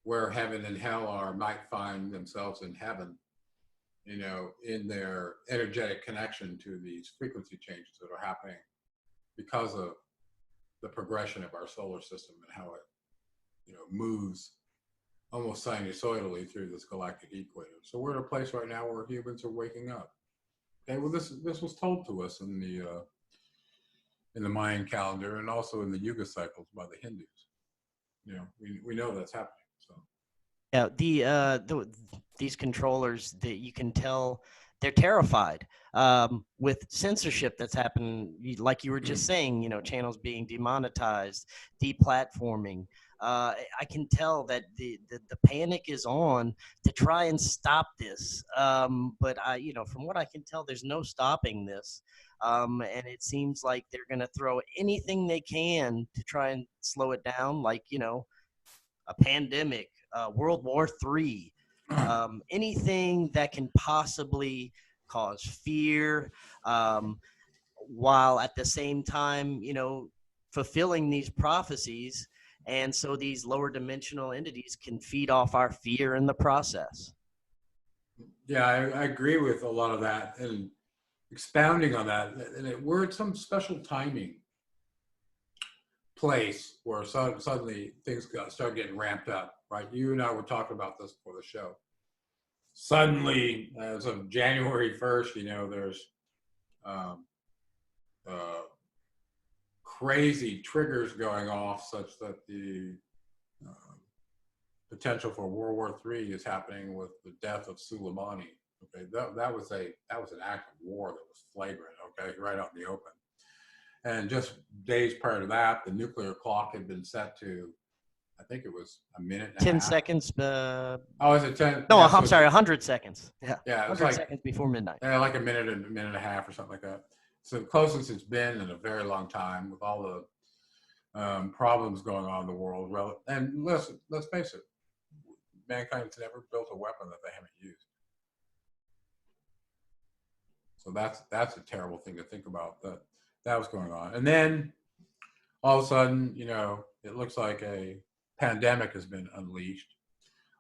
where heaven and hell are might find themselves in heaven, you know, in their energetic connection to these frequency changes that are happening because of the progression of our solar system and how it, you know, moves almost sinusoidally through this galactic equator. So we're in a place right now where humans are waking up. Okay, well, this was told to us in the Mayan calendar and also in the Yuga cycles by the Hindus. You know, we know that's happening. So yeah, these controllers, that you can tell they're terrified with censorship that's happened, like you were just saying, you know, channels being demonetized, deplatforming. I can tell that the panic is on to try and stop this. But you know, from what I can tell, there's no stopping this. And it seems like they're going to throw anything they can to try and slow it down, like, you know, a pandemic, World War III, anything that can possibly cause fear, while at the same time, you know, fulfilling these prophecies. And so these lower dimensional entities can feed off our fear in the process. yeah, I agree with a lot of that, and expounding on that, and we're at some special timing place where suddenly things started getting ramped up, right? You and I were talking about this before the show. suddenly, as of January 1st, there's um, crazy triggers going off such that the uh, potential for World War III is happening with the death of Soleimani. Okay, that was an act of war that was flagrant. Okay, right out in the open. And just days prior to that, the nuclear clock had been set to, I think it was a minute and a 10 half. seconds. Oh, is it 10? No, Yeah, I'm sorry, 100 seconds. Yeah, yeah, it was 100 like seconds before midnight. like a minute and a half or something like that. So the closest it's been in a very long time, with all the problems going on in the world. And let's face it, mankind's never built a weapon that they haven't used. So that's a terrible thing to think about, that was going on. And then all of a sudden, it looks like a pandemic has been unleashed,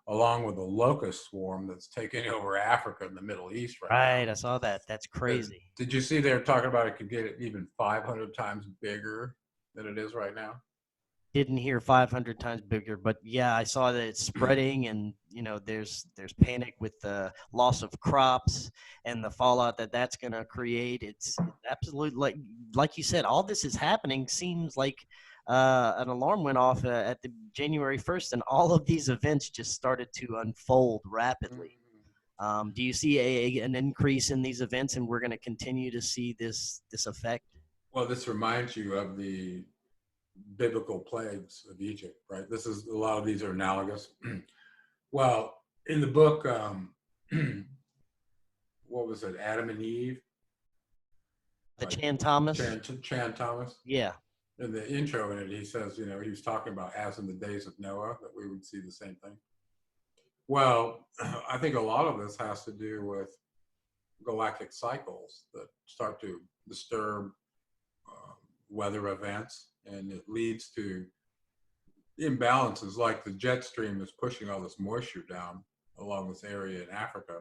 along with a locust swarm that's taking over Africa and the Middle East right now. Right, I saw that. That's crazy. Did you see they were talking about it could get even 500 times bigger than it is right now? Didn't hear 500 times bigger, but yeah, I saw that it's spreading, and there's panic with the loss of crops and the fallout that's going to create. It's absolutely like you said, all this is happening. Seems like an alarm went off at the January 1st, and all of these events just started to unfold rapidly. Do you see an increase in these events, and we're going to continue to see this effect? Well, this reminds you of the biblical plagues of Egypt, right? A lot of these are analogous. Well, in the book, what was it, Adam and Eve? The Chan Thomas? Chan Thomas? Yeah. In the intro in it, he says, he was talking about as in the days of Noah, that we would see the same thing. Well, I think a lot of this has to do with galactic cycles that start to disturb weather events, and it leads to imbalances, like the jet stream is pushing all this moisture down along this area in Africa,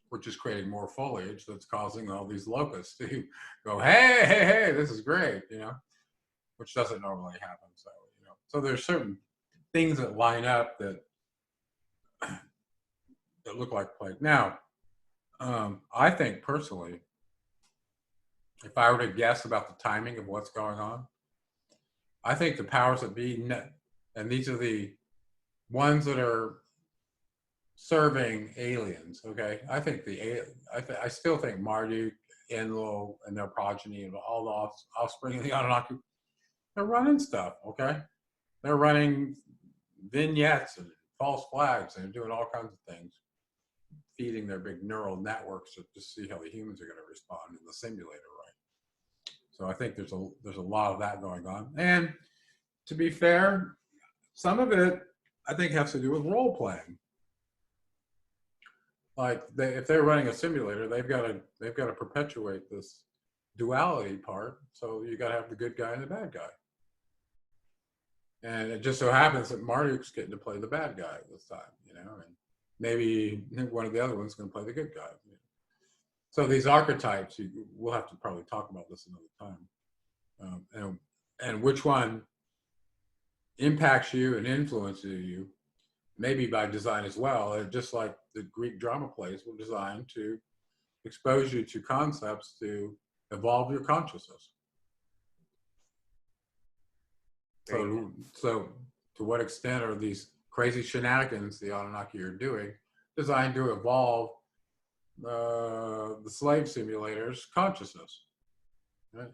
which is creating more foliage that's causing all these locusts to go, hey, this is great, which doesn't normally happen. So there's certain things that line up that look like plague. Now, I think personally, if I were to guess about the timing of what's going on, I think the powers that be, and these are the ones that are serving aliens, okay? I still think Marduk, Enlil, and their progeny, and all the offspring of the Anunnaki, they're running stuff, okay? They're running vignettes and false flags, and they're doing all kinds of things, feeding their big neural networks to see how the humans are going to respond in the simulator, right? So I think there's a lot of that going on. And to be fair, some of it I think has to do with role playing. Like if they're running a simulator, they've got to perpetuate this duality part. So you got to have the good guy and the bad guy. And it just so happens that Marduk's getting to play the bad guy this time, and maybe one of the other one's going to play the good guy. So these archetypes, we'll have to probably talk about this another time, and which one impacts you and influences you, maybe by design as well. Just like the Greek drama plays were designed to expose you to concepts to evolve your consciousness. So to what extent are these crazy shenanigans the Anunnaki are doing designed to evolve the slave simulator's consciousness? Right?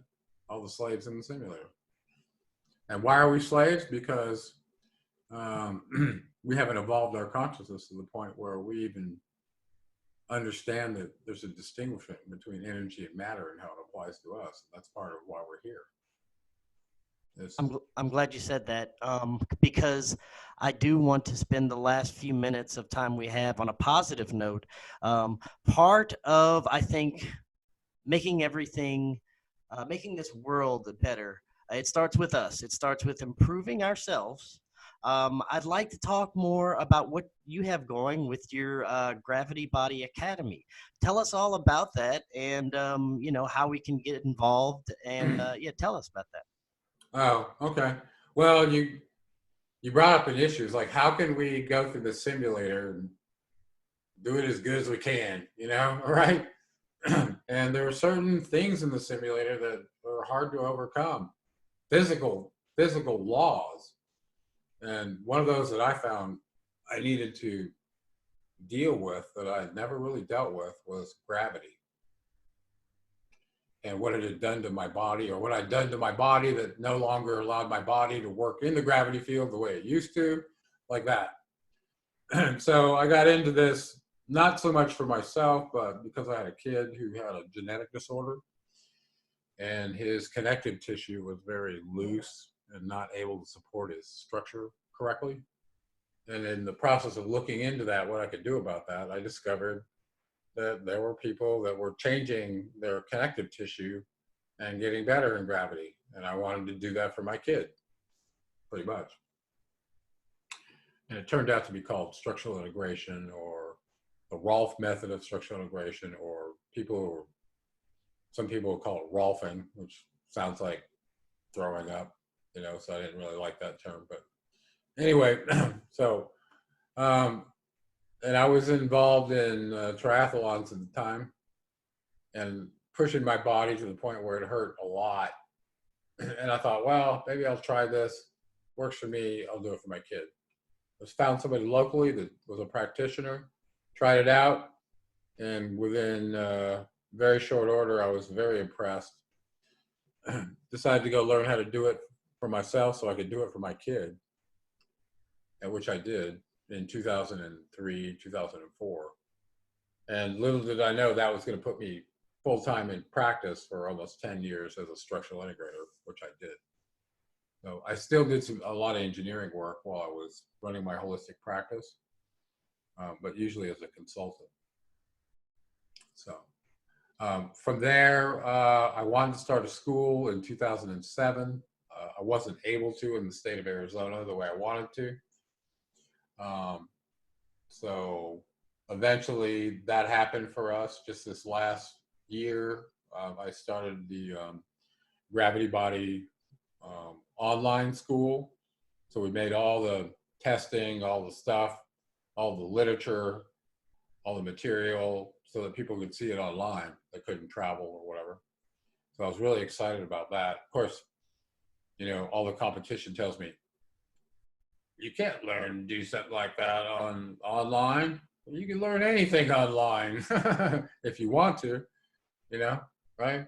All the slaves in the simulator. And why are we slaves? Because we haven't evolved our consciousness to the point where we even understand that there's a distinction between energy and matter and how it applies to us. That's part of why we're here. I'm glad you said that, because I do want to spend the last few minutes of time we have on a positive note. Part of, I think, making this world better, it starts with us. It starts with improving ourselves. I'd like to talk more about what you have going with your Gravity Body Academy. Tell us all about that, and how we can get involved, and tell us about that. Oh, okay. Well, you brought up an issue. It's like, how can we go through the simulator and do it as good as we can, you know, right? And there are certain things in the simulator that are hard to overcome, physical laws. And one of those that I found I needed to deal with that I had never really dealt with was gravity. And what it had done to my body, or what I'd done to my body that no longer allowed my body to work in the gravity field the way it used to, like that. And so I got into this, not so much for myself, but because I had a kid who had a genetic disorder, and his connective tissue was very loose and not able to support his structure correctly. And in the process of looking into that, what I could do about that, I discovered that there were people that were changing their connective tissue and getting better in gravity. And I wanted to do that for my kid, pretty much. And it turned out to be called structural integration, or the Rolf method of structural integration, or some people will call it Rolfing, which sounds like throwing up, you know, so I didn't really like that term. But anyway, so, and I was involved in triathlons at the time, and pushing my body to the point where it hurt a lot. And I thought, well, maybe I'll try this. Works for me, I'll do it for my kid. I found somebody locally that was a practitioner, tried it out, and within very short order, I was very impressed. Decided to go learn how to do it for myself so I could do it for my kid, and which I did in 2003, 2004. And little did I know that was going to put me full-time in practice for almost 10 years as a structural integrator, which I did. So I still did a lot of engineering work while I was running my holistic practice, but usually as a consultant. So from there, I wanted to start a school in 2007. I wasn't able to in the state of Arizona the way I wanted to. So eventually that happened for us just this last year. I started the Gravity Body online school. So we made all the testing, all the stuff, all the literature, all the material, so that people could see it online. They couldn't travel or whatever. So I was really excited about that. Of course, you know, all the competition tells me, you can't learn to do something like that online. You can learn anything online if you want to, you know, right?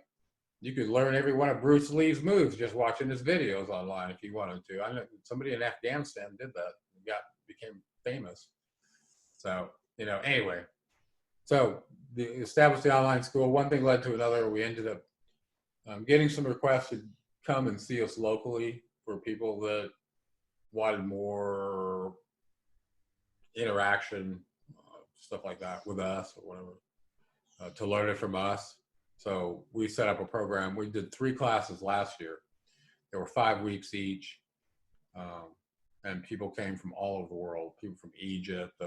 You could learn every one of Bruce Lee's moves just watching his videos online if you wanted to. I know somebody in Afghanistan did that and became famous. So, you know, anyway. So established the online school. One thing led to another. We ended up getting some requests to come and see us locally for people that wanted more interaction, stuff like that with us or whatever, to learn it from us. So we set up a program. We did 3 classes last year. There were 5 weeks each. And people came from all over the world, people from Egypt,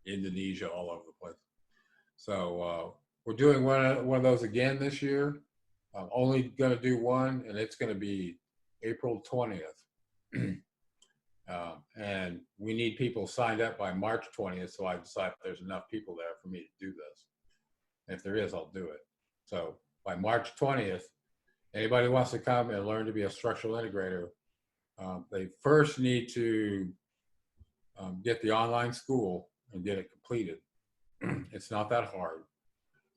Indonesia, all over the place. So we're doing one of those again this year. I'm only going to do one, and it's going to be April 20th. And we need people signed up by March 20th, so I decide if there's enough people there for me to do this. And if there is, I'll do it. So by March 20th, anybody who wants to come and learn to be a structural integrator, they first need to get the online school and get it completed. It's not that hard.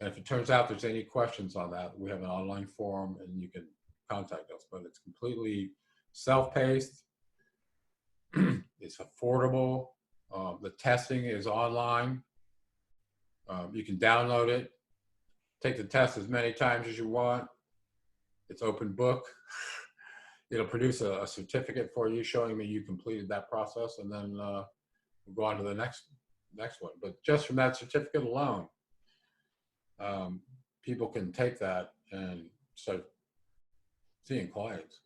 And if it turns out there's any questions on that, we have an online forum and you can contact us, but it's completely self-paced. It's affordable. The testing is online. You can download it, take the test as many times as you want. It's open book. It'll produce a certificate for you showing me you completed that process, and then we'll go on to the next one. But just from that certificate alone, people can take that and start seeing clients.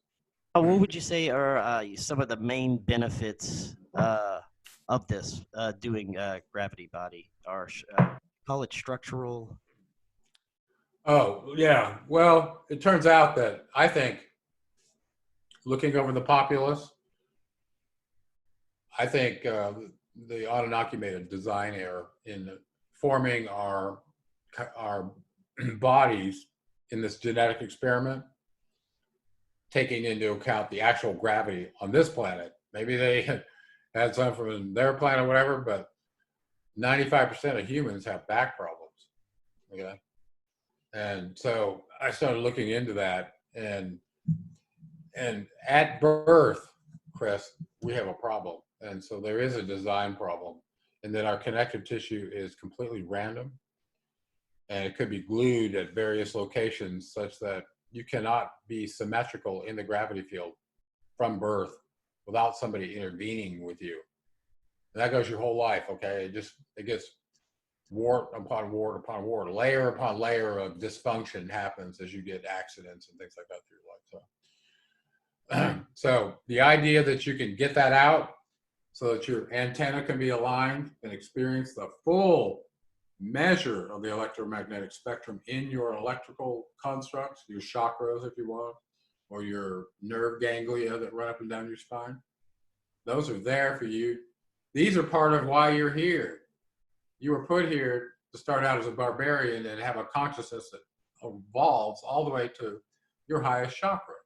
What would you say are some of the main benefits of this, doing gravity body, or call it structural? Oh, yeah. Well, it turns out that I think, looking over the populace, I think the Anunnaki made a design error in forming our bodies in this genetic experiment, taking into account the actual gravity on this planet. Maybe they had some from their planet or whatever, but 95% of humans have back problems. Okay. And so I started looking into that, and at birth, Chris, we have a problem. And so there is a design problem, and then our connective tissue is completely random, and it could be glued at various locations such that you cannot be symmetrical in the gravity field from birth without somebody intervening with you. And that goes your whole life, okay? It gets wart upon wart upon wart, layer upon layer of dysfunction happens as you get accidents and things like that through your life. So the idea that you can get that out so that your antenna can be aligned and experience the full measure of the electromagnetic spectrum in your electrical constructs, your chakras, if you want, or your nerve ganglia that run up and down your spine. Those are there for you. These are part of why you're here. You were put here to start out as a barbarian and have a consciousness that evolves all the way to your highest chakra,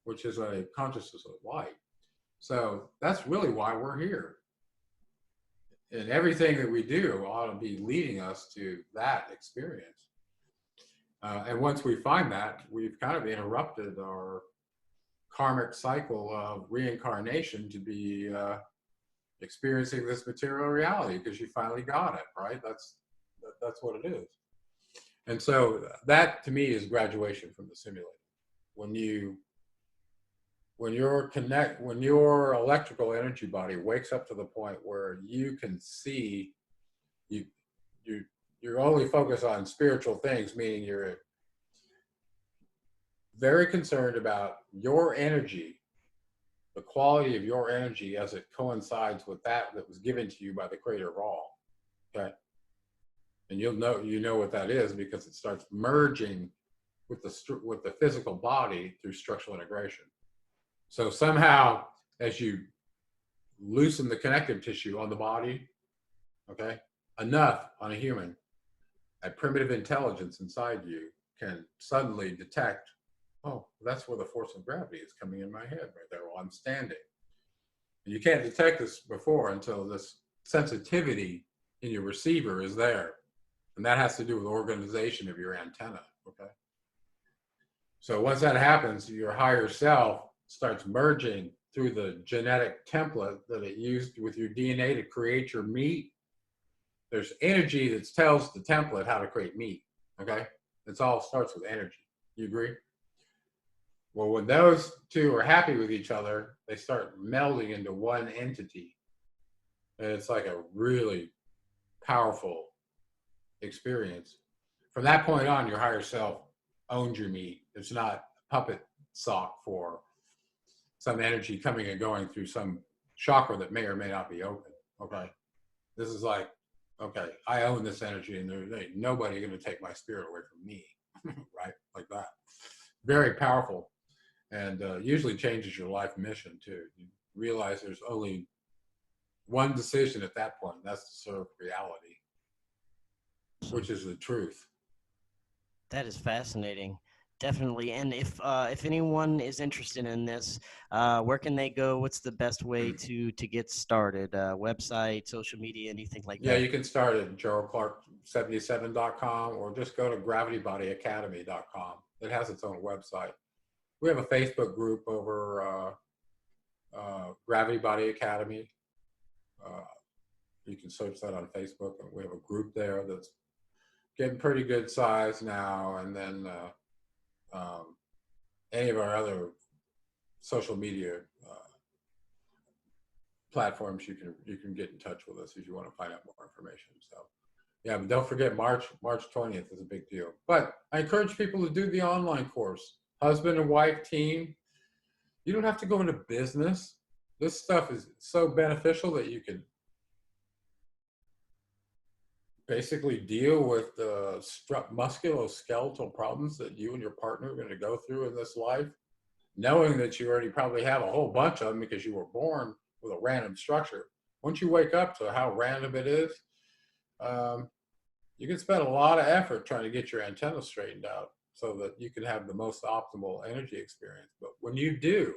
which is a consciousness of light. So that's really why we're here. And everything that we do ought to be leading us to that experience. And once we find that, we've kind of interrupted our karmic cycle of reincarnation to be experiencing this material reality, because you finally got it, right? That's what it is. And so that to me is graduation from the simulator. When your electrical energy body wakes up to the point where you can see, you're only focused on spiritual things, meaning you're very concerned about your energy, the quality of your energy as it coincides with that was given to you by the creator of all. Okay. And you know what that is, because it starts merging with the physical body through structural integration. So somehow, as you loosen the connective tissue on the body, okay, enough on a human, a primitive intelligence inside you can suddenly detect, oh, that's where the force of gravity is coming in my head right there while I'm standing. And you can't detect this before until this sensitivity in your receiver is there. And that has to do with organization of your antenna, okay? So once that happens, your higher self starts merging through the genetic template that it used with your DNA to create your meat. There's energy that tells the template how to create meat, okay? It all starts with energy. You agree? Well, when those two are happy with each other, they start melding into one entity. And it's like a really powerful experience. From that point on, your higher self owns your meat. It's not a puppet sock for some energy coming and going through some chakra that may or may not be open, okay? This is like, okay, I own this energy, and there's nobody going to take my spirit away from me, right? Like that. Very powerful, and usually changes your life mission too. You realize there's only one decision at that point, and that's to serve reality, which is the truth. That is fascinating. Definitely. And if anyone is interested in this, where can they go? What's the best way to get started? Website, social media, anything like that? Yeah, you can start at GeraldClark77.com, or just go to gravitybodyacademy.com. It has its own website. We have a Facebook group over Gravity Body Academy. You can search that on Facebook, and we have a group there that's getting pretty good size now. And then any of our other social media platforms, you can get in touch with us if you want to find out more information. So yeah, but don't forget March 20th is a big deal. But I encourage people to do the online course, husband and wife team. You don't have to go into business. This stuff is so beneficial that you can basically deal with the musculoskeletal problems that you and your partner are going to go through in this life, knowing that you already probably have a whole bunch of them because you were born with a random structure. once you wake up to how random it is, you can spend a lot of effort trying to get your antenna straightened out so that you can have the most optimal energy experience. But when you do,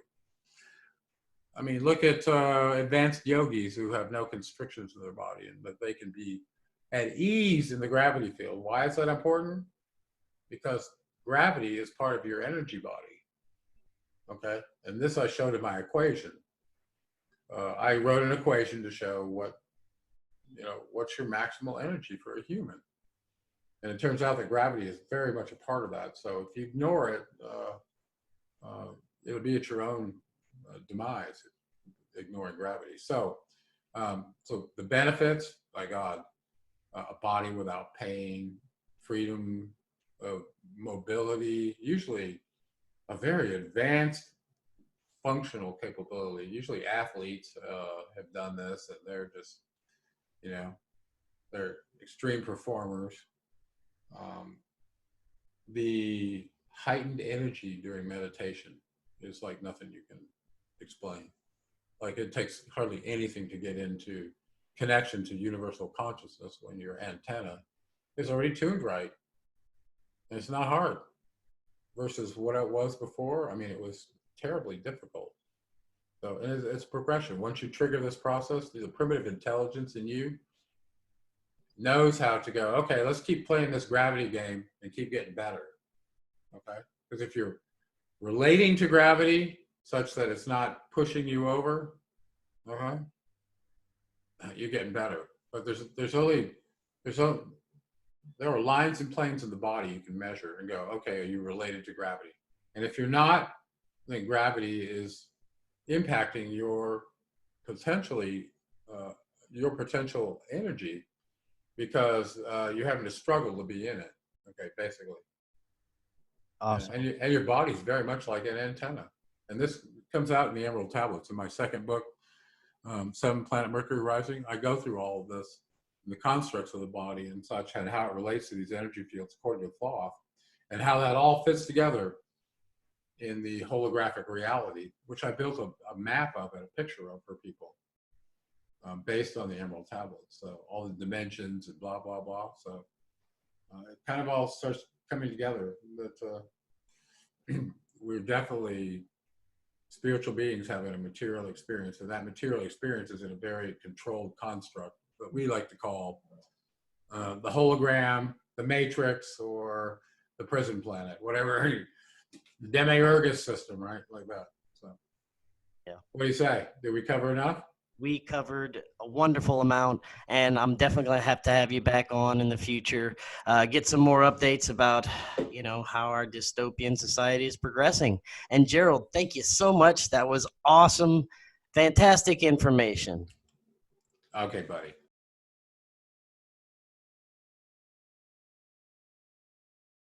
I mean, look at advanced yogis who have no constrictions in their body and that they can be at ease in the gravity field. Why is that important? Because gravity is part of your energy body. Okay, and this I showed in my equation. I wrote an equation to show what's your maximal energy for a human. And it turns out that gravity is very much a part of that. So if you ignore it, it'll be at your own demise, ignoring gravity. So, so the benefits, by God, a body without pain, freedom of mobility, usually a very advanced functional capability. Usually athletes have done this, and they're just, they're extreme performers. The heightened energy during meditation is like nothing you can explain. Like it takes hardly anything to get into connection to universal consciousness when your antenna is already tuned right. And it's not hard versus what it was before. I mean, it was terribly difficult. So it's progression. Once you trigger this process, the primitive intelligence in you knows how to go, okay, let's keep playing this gravity game and keep getting better. Okay? Because if you're relating to gravity such that it's not pushing you over, you're getting better. But there are lines and planes in the body you can measure and go, okay, are you related to gravity? And if you're not, then gravity is impacting your potential energy, because you're having to struggle to be in it. Okay, basically. Awesome. And your body's very much like an antenna. And this comes out in the Emerald Tablets. In my second book, 7 Planet Mercury Rising, I go through all of this, the constructs of the body and such, and how it relates to these energy fields according to Thoth, and how that all fits together in the holographic reality, which I built a map of and a picture of for people. Based on the Emerald Tablets, so all the dimensions and blah, blah, blah. So it kind of all starts coming together that we're definitely spiritual beings having a material experience, and that material experience is in a very controlled construct that we like to call the hologram, the matrix, or the prison planet, whatever, the Demiurgus system, right? Like that. So, yeah. What do you say? Did we cover enough? We covered a wonderful amount, and I'm definitely going to have you back on in the future, get some more updates about, how our dystopian society is progressing. And Gerald, thank you so much. That was awesome. Fantastic information. Okay, buddy.